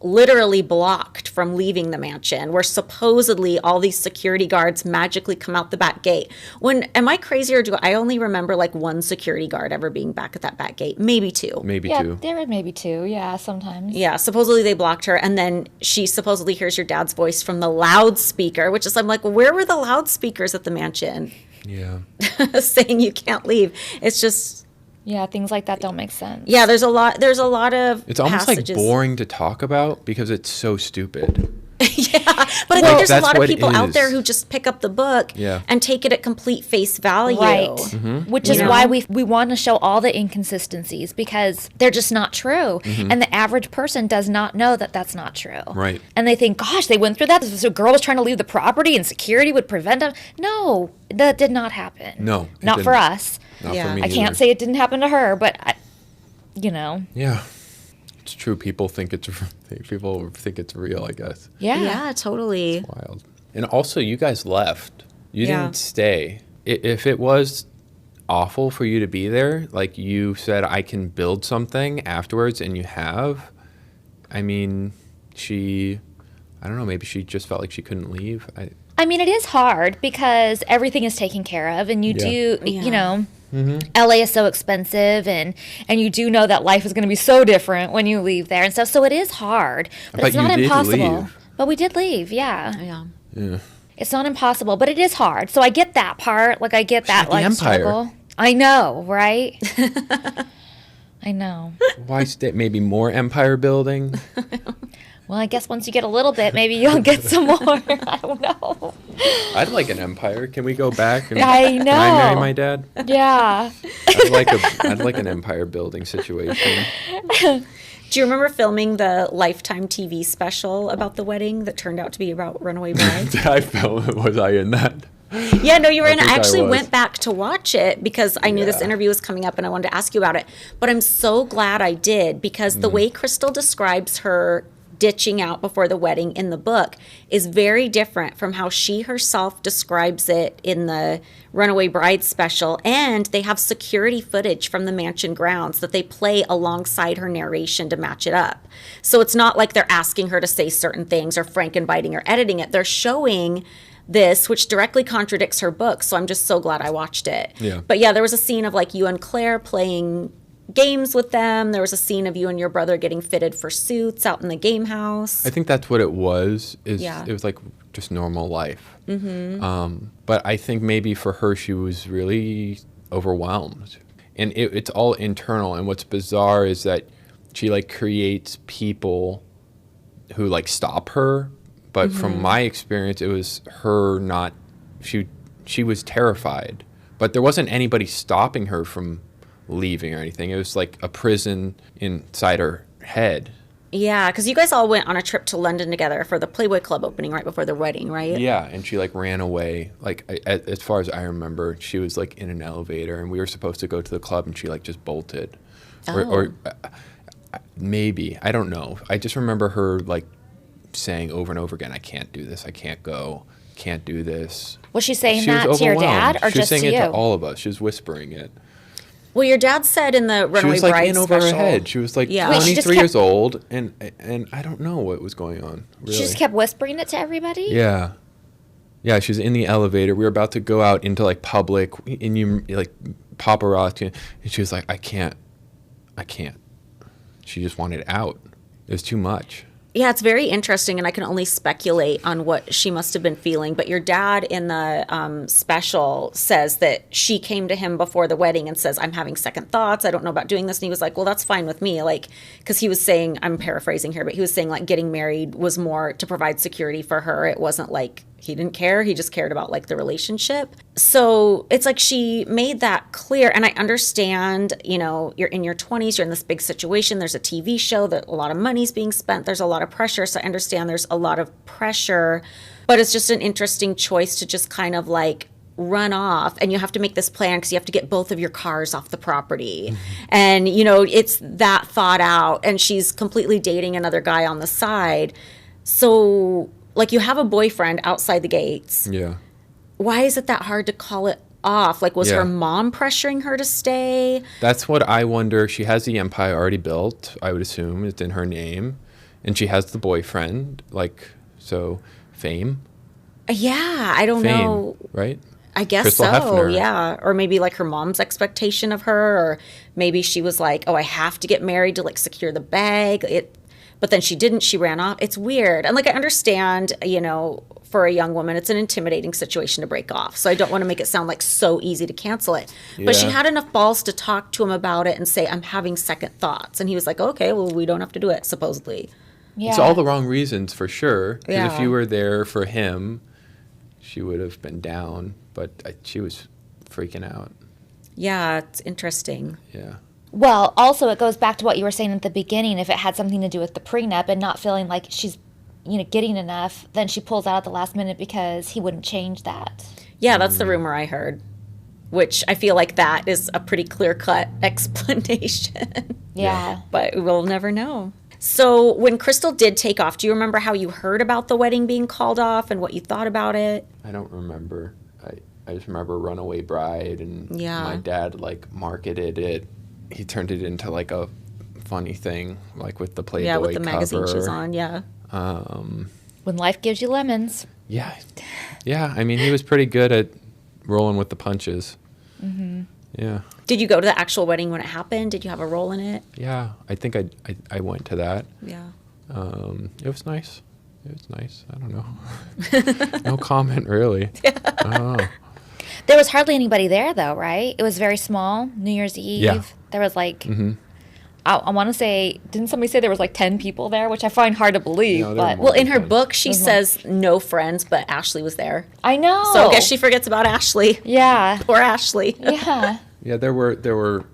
literally blocked from leaving the mansion, where supposedly all these security guards magically come out the back gate. Am I crazy, or do I only remember like one security guard ever being back at that back gate? Maybe two. Maybe Yeah, two. there were maybe two. Yeah, sometimes. Yeah, supposedly they blocked her, and then she supposedly hears your dad's voice from the loudspeaker, which is, I'm like, where were the loudspeakers at the mansion? Yeah. Saying you can't leave. It's just... Yeah, things like that don't make sense. Yeah, there's a lot of It's almost passages. like boring to talk about because it's so stupid. Yeah, but I think Like, there's a that's lot of what it people out there is. who just pick up the book Yeah. and take it at complete face value. Right. Mm-hmm. Which is You know? why we want to show all the inconsistencies, because they're just not true. And the average person does not know that that's not true. Right. And they think, gosh, they went through that. So a girl was trying to leave the property and security would prevent them. No, that did not happen. No, it Not for didn't. us. Not Yeah. for me I can't either. say it didn't happen to her, but, Yeah. It's true. People think it's real, I guess. Yeah. Yeah, totally. Wild. And also, you guys left. You Yeah. didn't stay. If it was awful for you to be there, like you said, I can build something afterwards, and you have. I mean, I don't know, maybe she just felt like she couldn't leave. I mean, it is hard because everything is taken care of, and you do, Yeah. LA is so expensive, and you do know that life is going to be so different when you leave there and stuff. So it is hard, but But it's not you did impossible. leave. But we did leave, yeah. Yeah. Yeah. It's not impossible, but it is hard. So I get that part. Like I get that at the like Empire. struggle. I know, right? I know. Why stay? Maybe more empire building. Well, I guess once you get a little bit, maybe you'll get some more. I don't know. I'd like an empire. Can we go back? And, I know. Can I marry my dad? Yeah. I'd like an empire building situation. Do you remember filming the Lifetime TV special about the wedding that turned out to be about Runaway Bride? Was I in that? Yeah, no, you were in it. I actually was. went back to watch it because I knew this Yeah. interview was coming up and I wanted to ask you about it. But I'm so glad I did because the way Crystal describes her ditching out before the wedding in the book is very different from how she herself describes it in the Runaway Bride special. And they have security footage from the mansion grounds that they play alongside her narration to match it up. So it's not like they're asking her to say certain things or frankenbiting or editing it. They're showing this, which directly contradicts her book. So I'm just so glad I watched it. Yeah. But yeah, there was a scene of like you and Claire playing games with them. There was a scene of you and your brother getting fitted for suits out in the game house. I think that's what it was. Yeah. It was like just normal life. Mm-hmm. But I think maybe for her, she was really overwhelmed, and it's all internal. And what's bizarre is that she like creates people who like stop her. But from my experience, it was her not. She was terrified, but there wasn't anybody stopping her from leaving or anything. It was like a prison inside her head. Yeah, because you guys all went on a trip to London together for the Playboy Club opening right before the wedding, right? Yeah, and she like ran away. Like as far as I remember, she was like in an elevator, and we were supposed to go to the club, and she like just bolted, or maybe I don't know. I just remember her like saying over and over again, "I can't do this. I can't go. Can't do this." Was she saying She that was to your dad overwhelmed. or she was just to saying you? it to all of us. She was whispering it. Well, your dad said in the She Runaway was like Bride in over special. her head. She was like Yeah. Wait, she 23 just kept- years old, and I don't know what was going on. Really. She just kept whispering it to everybody? Yeah. Yeah, she was in the elevator. We were about to go out into like public, and you like paparazzi, and she was like, I can't. She just wanted out. It was too much. Yeah, it's very interesting, and I can only speculate on what she must have been feeling. But your dad in the special says that she came to him before the wedding and says, I'm having second thoughts. I don't know about doing this. And he was like, well, that's fine with me. Like, because he was saying, I'm paraphrasing here, but he was saying like getting married was more to provide security for her. It wasn't like he didn't care. He just cared about like the relationship. So it's like she made that clear. And I understand, you know, you're in your 20s, you're in this big situation. There's a TV show that a lot of money's being spent. There's a lot of pressure. So I understand there's a lot of pressure, but it's just an interesting choice to just kind of like run off, and you have to make this plan because you have to get both of your cars off the property. And, you know, it's that thought out, and she's completely dating another guy on the side. So like you have a boyfriend outside the gates. Yeah. Why is it that hard to call it off? Like, was Yeah. her mom pressuring her to stay? That's what I wonder. She has the empire already built, I would assume. It's in her name. And she has the boyfriend, like, so fame. Yeah, I don't Fame, know. right? I guess Crystal so, Hefner. yeah. Or maybe like her mom's expectation of her, or maybe she was like, oh, I have to get married to like secure the bag. But then she didn't, she ran off. It's weird. And like, I understand, you know, for a young woman, it's an intimidating situation to break off. So I don't want to make it sound like so easy to cancel it. But she Yeah. had enough balls to talk to him about it and say, I'm having second thoughts. And he was like, okay, well, we don't have to do it, supposedly. Yeah. It's all the wrong reasons for sure. Because Yeah. if you were there for him, she would have been down. But she was freaking out. Yeah, it's interesting. Yeah. Well, also it goes back to what you were saying at the beginning. If it had something to do with the prenup and not feeling like she's, you know, getting enough, then she pulls out at the last minute because he wouldn't change that. Yeah, that's the rumor I heard, which I feel like that is a pretty clear-cut explanation. Yeah. But we'll never know. So when Crystal did take off, do you remember how you heard about the wedding being called off and what you thought about it? I don't remember. I just remember Runaway Bride, and Yeah. my dad like marketed it. He turned it into like a funny thing, like with the Playboy Yeah, with the cover. magazine she's on, yeah. When life gives you lemons. Yeah, yeah. I mean, he was pretty good at rolling with the punches. Mm-hmm. Yeah, Did you go to the actual wedding when it happened? Did you have a role in it? yeah. I think I went to that. Yeah. It was nice. It was nice. I don't know. No comment, really. I don't know. There was hardly anybody there, though, right? It was very small. New Year's Eve. Yeah. There was like I want to say, didn't somebody say there was like 10 people there, which I find hard to believe. No, there were But more. Well, in her book, she says no friends, but Ashley was there. I know. So I guess she forgets about Ashley. Yeah. Poor Ashley. Yeah. Yeah, there were.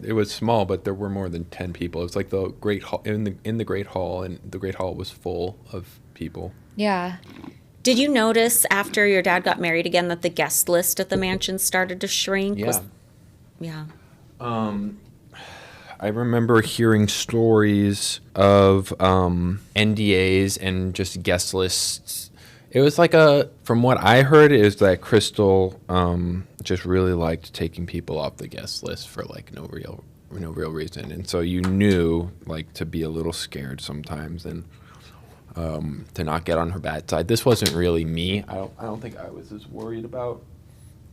It was small, but there were more than 10 people. It was like the great hall in the great hall, and the great hall was full of people. Yeah. Did you notice after your dad got married again that the guest list at the mansion started to shrink? Yeah. Yeah. I remember hearing stories of NDAs and just guest lists. It was like from what I heard, is that Crystal just really liked taking people off the guest list for like no real reason, and so you knew like to be a little scared sometimes and to not get on her bad side. This wasn't really me. I don't think I was as worried about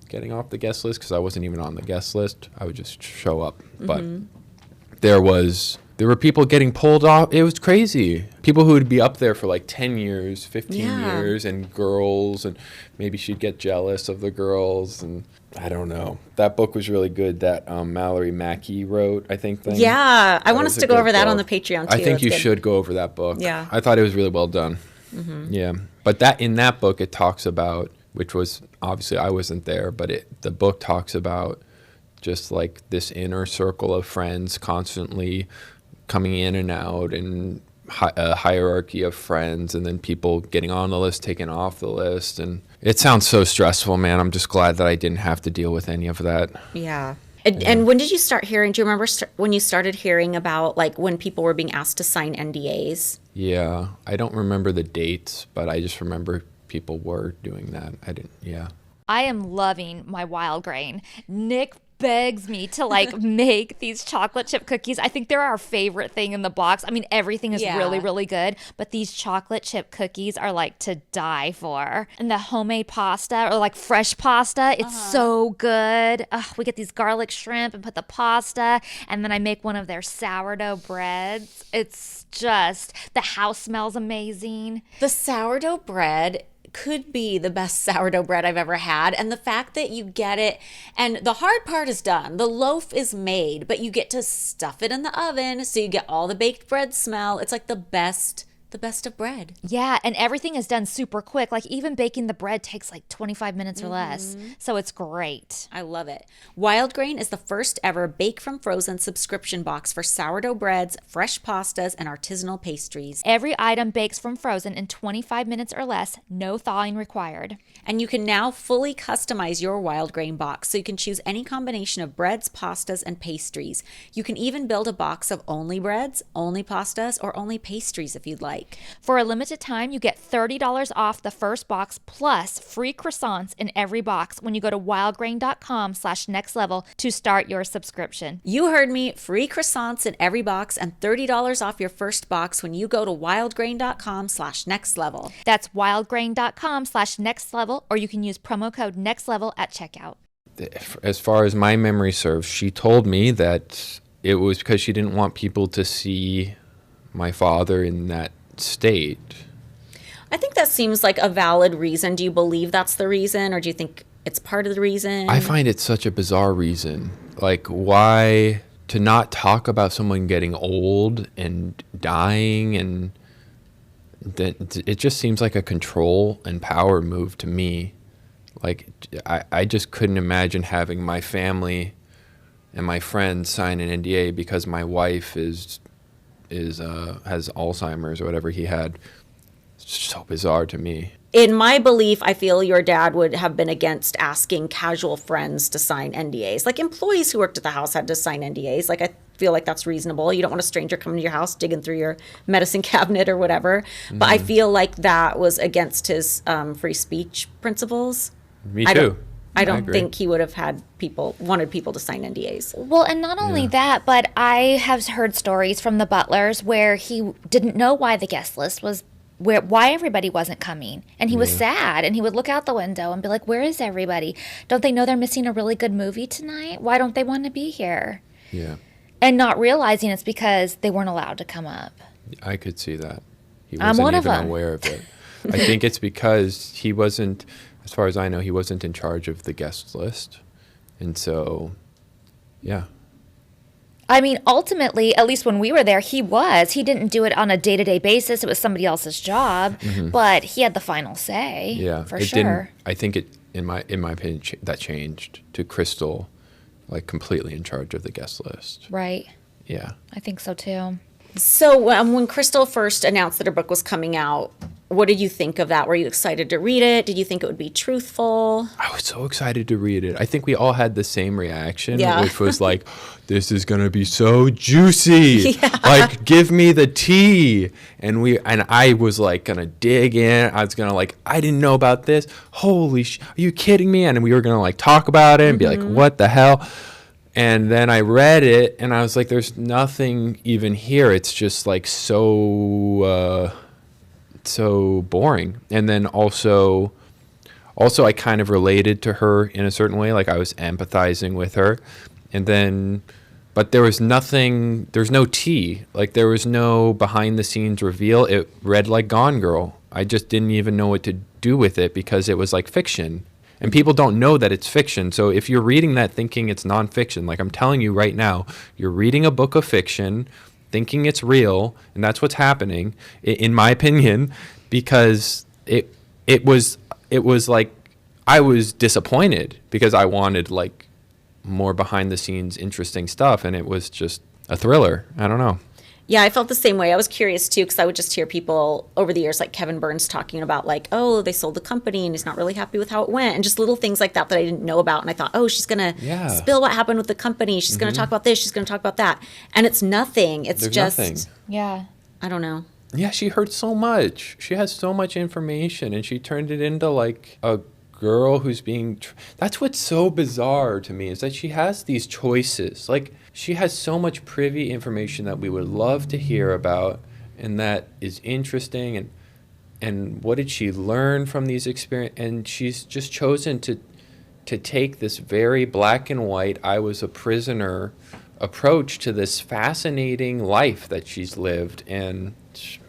getting off the guest list because I wasn't even on the guest list. I would just show up, but there were people getting pulled off. It was crazy. People who would be up there for like 10 years, 15 years, and girls, and maybe she'd get jealous of the girls, and I don't know. That book was really good that Mallory Mackey wrote, I think. Yeah, I want us to go over that on the Patreon, too. I think you should go over that book. Yeah. I thought it was really well done. Yeah. But in that book, it talks about, which was, obviously I wasn't there, but the book talks about just like this inner circle of friends constantly coming in and out, and a hierarchy of friends, and then people getting on the list, taken off the list. And it sounds so stressful, man. I'm just glad that I didn't have to deal with any of that. Yeah. And when did you start hearing, do you remember when you started hearing about like when people were being asked to sign NDAs? Yeah. I don't remember the dates, but I just remember people were doing that. I am loving my wild grain. Nick begs me to like make these chocolate chip cookies. I think they're our favorite thing in the box. I mean, everything is really, really good, but these chocolate chip cookies are like to die for. And the homemade pasta, or like fresh pasta, it's so good. We get these garlic shrimp and put the pasta, and then I make one of their sourdough breads. It's just, the house smells amazing. The sourdough bread could be the best sourdough bread I've ever had. And the fact that you get it, and the hard part is done. The loaf is made, but you get to stuff it in the oven, so you get all the baked bread smell. It's like the best of bread. Yeah, and everything is done super quick. Like even baking the bread takes like 25 minutes or less. So it's great. I love it. Wild Grain is the first ever bake from frozen subscription box for sourdough breads, fresh pastas, and artisanal pastries. Every item bakes from frozen in 25 minutes or less, no thawing required. And you can now fully customize your Wild Grain box, so you can choose any combination of breads, pastas, and pastries. You can even build a box of only breads, only pastas, or only pastries if you'd like. For a limited time, you get $30 off the first box plus free croissants in every box when you go to wildgrain.com/nextlevel to start your subscription. You heard me, free croissants in every box and $30 off your first box when you go to wildgrain.com/nextlevel. That's wildgrain.com/nextlevel, or you can use promo code nextlevel at checkout. As far as my memory serves, she told me that it was because she didn't want people to see my father in that state. I think that seems like a valid reason. Do you believe that's the reason, or do you think it's part of the reason? I find it such a bizarre reason. Like, why to not talk about someone getting old and dying, and it just seems like a control and power move to me. Like, I just couldn't imagine having my family and my friends sign an NDA because my wife has Alzheimer's or whatever he had. It's so bizarre to me. In my belief, I feel your dad would have been against asking casual friends to sign NDAs. Like employees who worked at the house had to sign NDAs. Like I feel like that's reasonable. You don't want a stranger coming to your house, digging through your medicine cabinet or whatever. But I feel like that was against his free speech principles. Me too. I don't think he would have wanted people to sign NDAs. Well, and not only that, but I have heard stories from the butlers where he didn't know why the guest list was, why everybody wasn't coming. And he was sad, and he would look out the window and be like, where is everybody? Don't they know they're missing a really good movie tonight? Why don't they want to be here? Yeah. And not realizing it's because they weren't allowed to come up. I could see that. He I'm one wasn't of even them. aware of it. I think it's because he wasn't, as far as I know, he wasn't in charge of the guest list. And so, yeah. I mean, ultimately, at least when we were there, he didn't do it on a day-to-day basis. It was somebody else's job, but he had the final say. Yeah, for it sure. didn't. I think it, in my opinion, that changed to Crystal, like completely in charge of the guest list. Right. Yeah. I think so too. So when Crystal first announced that her book was coming out, what did you think of that? Were you excited to read it? Did you think it would be truthful? I was so excited to read it. I think we all had the same reaction, Yeah. which was like, this is going to be so juicy. Yeah. Like, give me the tea. And I was like going to dig in. I was going to like, I didn't know about this. Holy are you kidding me? And we were going to like talk about it and be like, what the hell? And then I read it and I was like, there's nothing even here. It's just like so boring. And then also I kind of related to her in a certain way. Like I was empathizing with her. And then, but there's no tea. Like there was no behind the scenes reveal. It read like Gone Girl. I just didn't even know what to do with it because it was like fiction. And people don't know that it's fiction. So if you're reading that thinking it's nonfiction, like I'm telling you right now, you're reading a book of fiction, thinking it's real, and that's what's happening, in my opinion, because it was like I was disappointed because I wanted like more behind the scenes interesting stuff, and it was just a thriller. I don't know. Yeah, I felt the same way. I was curious too because I would just hear people over the years like Kevin Burns talking about like, oh, they sold the company and he's not really happy with how it went, and just little things like that that I didn't know about. And I thought, oh, she's going to spill what happened with the company. She's going to talk about this. She's going to talk about that. And it's nothing. It's There's just nothing. Yeah. I don't know. Yeah, she heard so much. She has so much information, and she turned it into like a girl who's being that's what's so bizarre to me, is that she has these choices. Like she has so much privy information that we would love to hear about and that is interesting, and what did she learn from these experiences, and she's just chosen to take this very black and white, I was a prisoner approach to this fascinating life that she's lived. And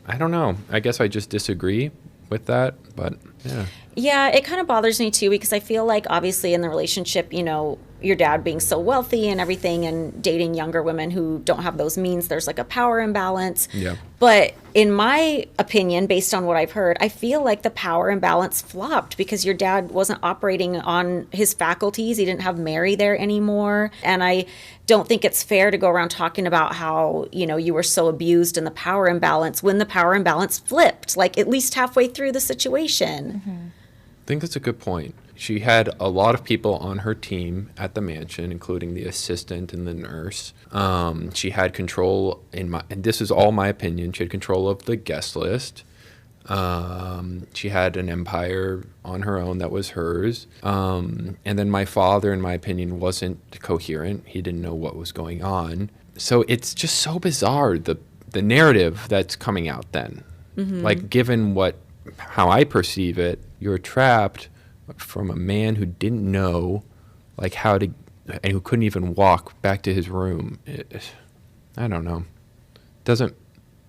I don't know, I guess I just disagree with that, but yeah. Yeah, it kind of bothers me too because I feel like obviously in the relationship, you know, your dad being so wealthy and everything and dating younger women who don't have those means, there's like a power imbalance. Yeah. But in my opinion, based on what I've heard, I feel like the power imbalance flopped because your dad wasn't operating on his faculties. He didn't have Mary there anymore. And I don't think it's fair to go around talking about how, you know, you were so abused in the power imbalance when the power imbalance flipped, like at least halfway through the situation. I think that's a good point. She had a lot of people on her team at the mansion, including the assistant and the nurse. She had control and this is all my opinion, she had control of the guest list. She had an empire on her own that was hers. And then my father, in my opinion, wasn't coherent. He didn't know what was going on. So it's just so bizarre, the narrative that's coming out then. Like, given how I perceive it, you're trapped from a man who didn't know like how to, and who couldn't even walk back to his room. I don't know. It's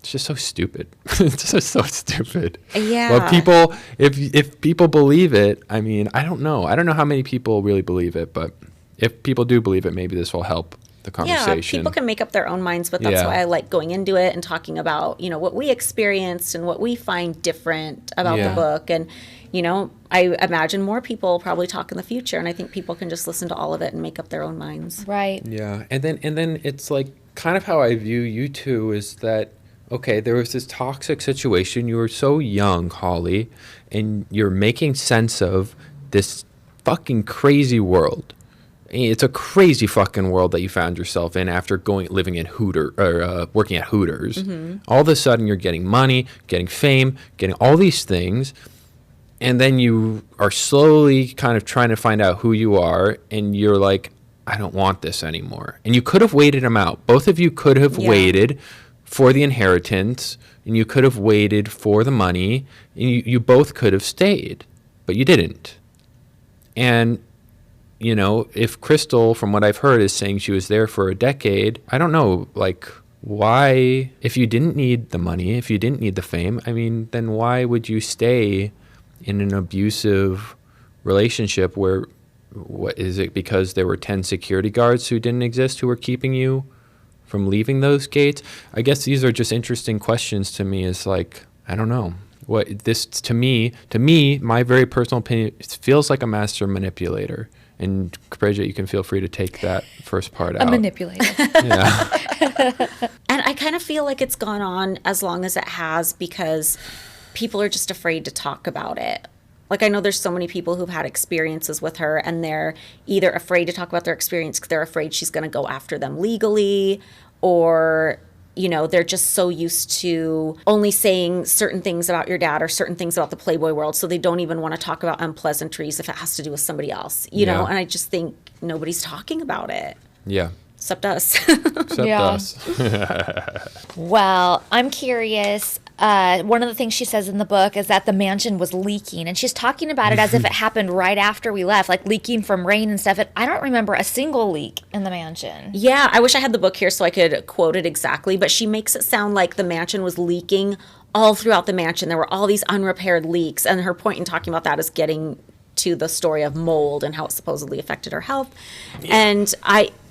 just so stupid. It's just so stupid. Yeah. But people, if people believe it, I mean, I don't know how many people really believe it, but if people do believe it, maybe this will help the conversation. Yeah, people can make up their own minds, but that's why I like going into it and talking about, you know, what we experienced and what we find different about the book. And, you know, I imagine more people probably talk in the future, and I think people can just listen to all of it and make up their own minds. Right. Yeah. And then it's like kind of how I view you two is that, okay, there was this toxic situation. You were so young, Holly, and you're making sense of this fucking crazy world. It's a crazy fucking world that you found yourself in after living in working at Hooters. All of a sudden, you're getting money, getting fame, getting all these things, and then you are slowly kind of trying to find out who you are, and you're like, I don't want this anymore. And you could have waited him out. Both of you could have waited for the inheritance, and you could have waited for the money, and you both could have stayed, but you didn't. And you know, if Crystal, from what I've heard, is saying she was there for a decade, I don't know, like, why, if you didn't need the money, if you didn't need the fame, I mean, then why would you stay in an abusive relationship what is it, because there were 10 security guards who didn't exist who were keeping you from leaving those gates? I guess these are just interesting questions to me. Is like, I don't know. What this to me, my very personal opinion, it feels like a master manipulator. And Bridget, you can feel free to take that first part out. A manipulator. Yeah. And I kind of feel like it's gone on as long as it has because people are just afraid to talk about it. Like, I know there's so many people who've had experiences with her, and they're either afraid to talk about their experience because they're afraid she's going to go after them legally, or, you know, they're just so used to only saying certain things about your dad or certain things about the Playboy world, so they don't even want to talk about unpleasantries if it has to do with somebody else, you know? And I just think nobody's talking about it. Yeah. Except us. Except us. Well, I'm curious. One of the things she says in the book is that the mansion was leaking, and she's talking about it as if it happened right after we left, like leaking from rain and stuff. And I don't remember a single leak in the mansion. Yeah, I wish I had the book here so I could quote it exactly, but she makes it sound like the mansion was leaking all throughout the mansion. There were all these unrepaired leaks, and her point in talking about that is getting to the story of mold and how it supposedly affected her health. Yeah.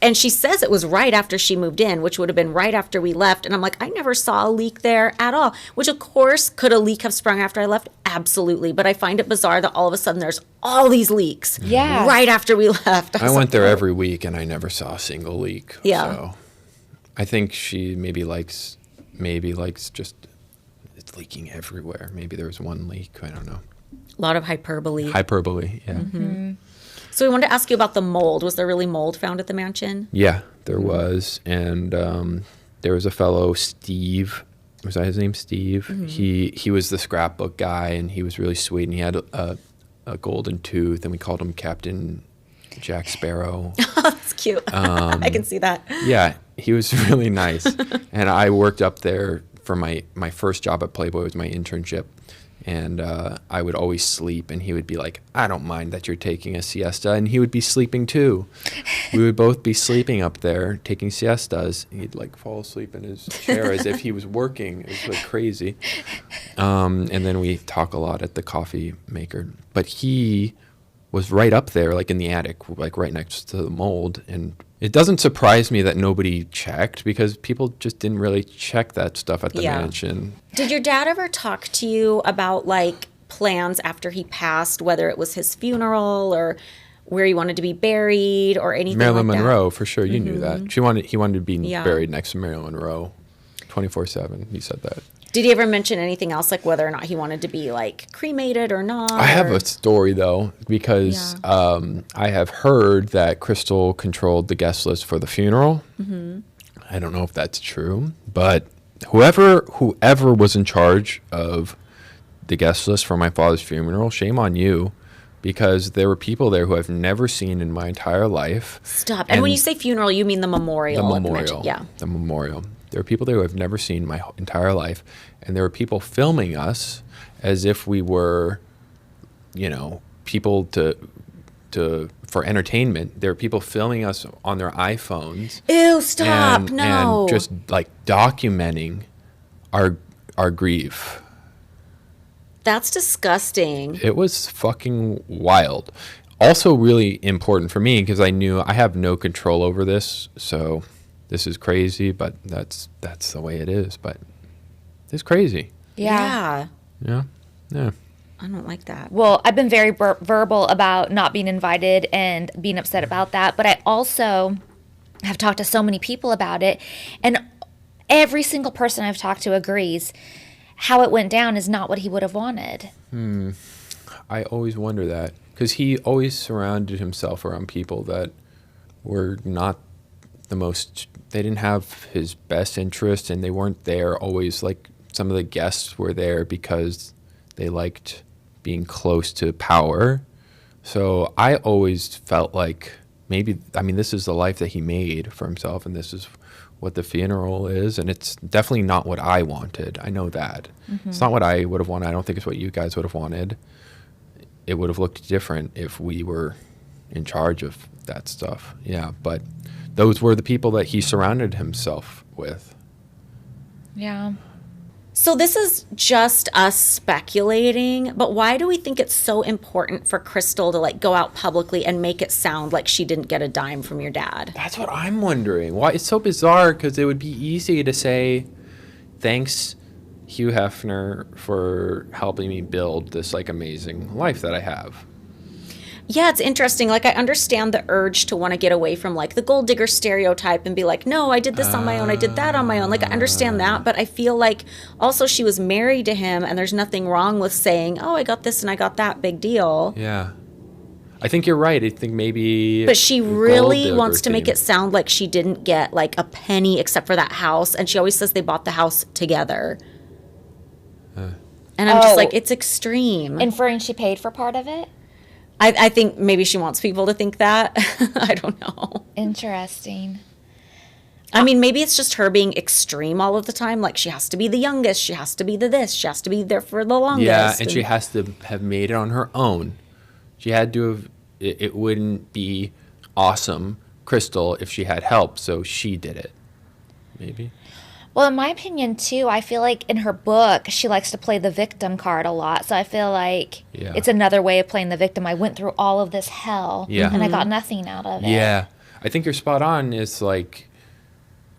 And she says it was right after she moved in, which would have been right after we left. And I'm like, I never saw a leak there at all, which of course, could a leak have sprung after I left? Absolutely. But I find it bizarre that all of a sudden there's all these leaks right after we left. I went there every week and I never saw a single leak. Yeah. So I think she maybe likes just, it's leaking everywhere. Maybe there was one leak. I don't know. A lot of hyperbole. Hyperbole, yeah. Mm-hmm. So we wanted to ask you about the mold. Was there really mold found at the mansion? Yeah, there was. And there was a fellow, Steve. Was that his name, Steve? Mm-hmm. He was the scrapbook guy, and he was really sweet. And he had a golden tooth, and we called him Captain Jack Sparrow. Oh, that's cute. I can see that. Yeah, he was really nice. And I worked up there for my first job at Playboy. It was my internship. And I would always sleep, and he would be like, I don't mind that you're taking a siesta. And he would be sleeping too. We would both be sleeping up there, taking siestas. He'd like fall asleep in his chair as if he was working. It was like crazy. And then we talk a lot at the coffee maker. But he was right up there, like in the attic, like right next to the mold. And it doesn't surprise me that nobody checked, because people just didn't really check that stuff at the mansion. Did your dad ever talk to you about like plans after he passed, whether it was his funeral or where he wanted to be buried or anything Marilyn like Monroe, that? for sure. You knew that. He wanted to be buried next to Marilyn Monroe 24/7. He said that. Did he ever mention anything else, like whether or not he wanted to be like cremated or not? I have a story though, because I have heard that Crystal controlled the guest list for the funeral. Mm-hmm. I don't know if that's true, but whoever was in charge of the guest list for my father's funeral, shame on you, because there were people there who I've never seen in my entire life. Stop. And when you say funeral, you mean the memorial. The memorial. The memorial. There are people there who I've never seen my entire life, and there were people filming us as if we were, you know, people for entertainment. There are people filming us on their iPhones. Ew, stop, no. And just like documenting our grief. That's disgusting. It was fucking wild. Also really important for me, because I knew I have no control over this, so this is crazy, but that's the way it is. But it's crazy. Yeah. Yeah. I don't like that. Well, I've been very verbal about not being invited and being upset about that, but I also have talked to so many people about it, and every single person I've talked to agrees how it went down is not what he would have wanted. I always wonder that, because he always surrounded himself around people that were not they didn't have his best interest, and they weren't there always. Like, some of the guests were there because they liked being close to power. So I always felt like this is the life that he made for himself, and this is what the funeral is, and it's definitely not what I wanted. I know that. Mm-hmm. It's not what I would have wanted. I don't think it's what you guys would have wanted. It would have looked different if we were in charge of that stuff. Yeah, but those were the people that he surrounded himself with. Yeah. So this is just us speculating, but why do we think it's so important for Crystal to like go out publicly and make it sound like she didn't get a dime from your dad? That's what I'm wondering. Why it's so bizarre, because it would be easy to say, thanks, Hugh Hefner, for helping me build this like amazing life that I have. Yeah, it's interesting. Like, I understand the urge to want to get away from like the gold digger stereotype and be like, no, I did this on my own. I did that on my own. Like, I understand that. But I feel like also she was married to him, and there's nothing wrong with saying, oh, I got this and I got that, big deal. Yeah. I think you're right. I think maybe. But she really wants to make it sound like she didn't get like a penny except for that house. And she always says they bought the house together. And I'm just like, it's extreme. Inferring she paid for part of it? I think maybe she wants people to think that. I don't know. Interesting. I mean, maybe it's just her being extreme all of the time. Like, she has to be the youngest. She has to be the this. She has to be there for the longest. Yeah, and she has to have made it on her own. She had to have, it wouldn't be awesome, Crystal, if she had help, so she did it. Maybe. Well, in my opinion, too, I feel like in her book, she likes to play the victim card a lot. So I feel like it's another way of playing the victim. I went through all of this hell, and I got nothing out of it. Yeah. I think you're spot on. It's like,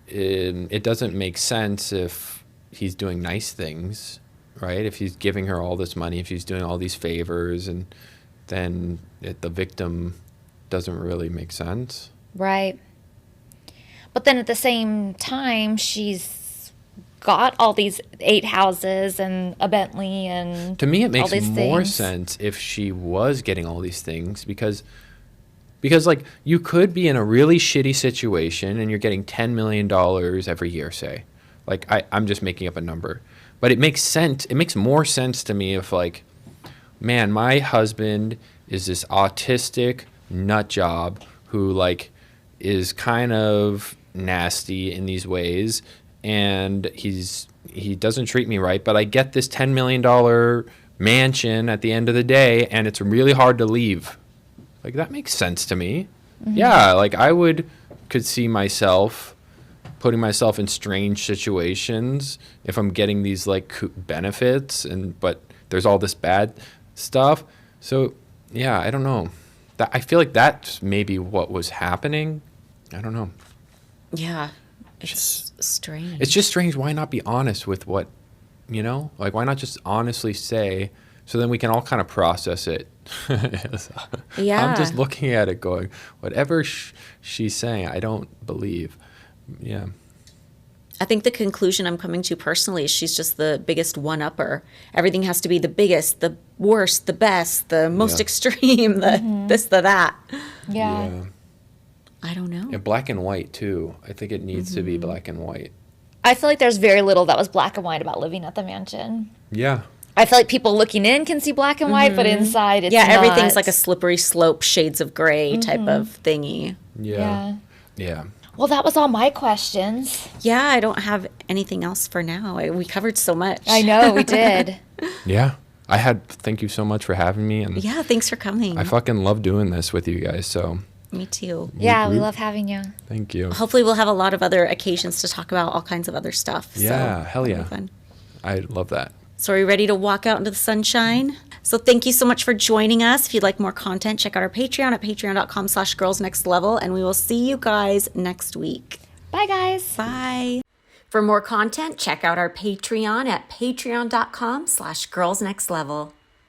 it doesn't make sense if he's doing nice things, right? If he's giving her all this money, if he's doing all these favors, and then the victim doesn't really make sense. Right. But then at the same time, she's got all these 8 houses and a Bentley and to me it makes all these more things. sense if she was getting all these things, because like you could be in a really shitty situation and you're getting $10 million every year, say. Like I'm just making up a number, but it makes sense. It makes more sense to me if like, man, my husband is this autistic nut job who like is kind of nasty in these ways, and he doesn't treat me right, but I get this $10 million mansion at the end of the day, and it's really hard to leave. Like, that makes sense to me. Mm-hmm. Yeah, like I could see myself putting myself in strange situations if I'm getting these like benefits, but there's all this bad stuff. So yeah, I don't know. I feel like that's maybe what was happening. I don't know. Yeah, it's strange. It's just strange. Why not be honest with what, like why not just honestly say, so then we can all kind of process it. Yeah. I'm just looking at it going, whatever she's saying, I don't believe. Yeah. I think the conclusion I'm coming to personally is she's just the biggest one-upper. Everything has to be the biggest, the worst, the best, the most extreme, the this, the that. Yeah. I don't know. And black and white, too. I think it needs to be black and white. I feel like there's very little that was black and white about living at the mansion. Yeah. I feel like people looking in can see black and white, but inside it's not. Everything's like a slippery slope, shades of gray type of thingy. Yeah. Well, that was all my questions. Yeah, I don't have anything else for now. We covered so much. I know, we did. Yeah. Thank you so much for having me. And yeah, thanks for coming. I fucking love doing this with you guys, so. Me too. Yeah, we love having you. Thank you. Hopefully we'll have a lot of other occasions to talk about all kinds of other stuff. Yeah, so hell yeah. Fun. I love that. So are we ready to walk out into the sunshine? So thank you so much for joining us. If you'd like more content, check out our Patreon at patreon.com/girlsnextlevel, and we will see you guys next week. Bye, guys. Bye. For more content, check out our Patreon at patreon.com/girlsnextlevel.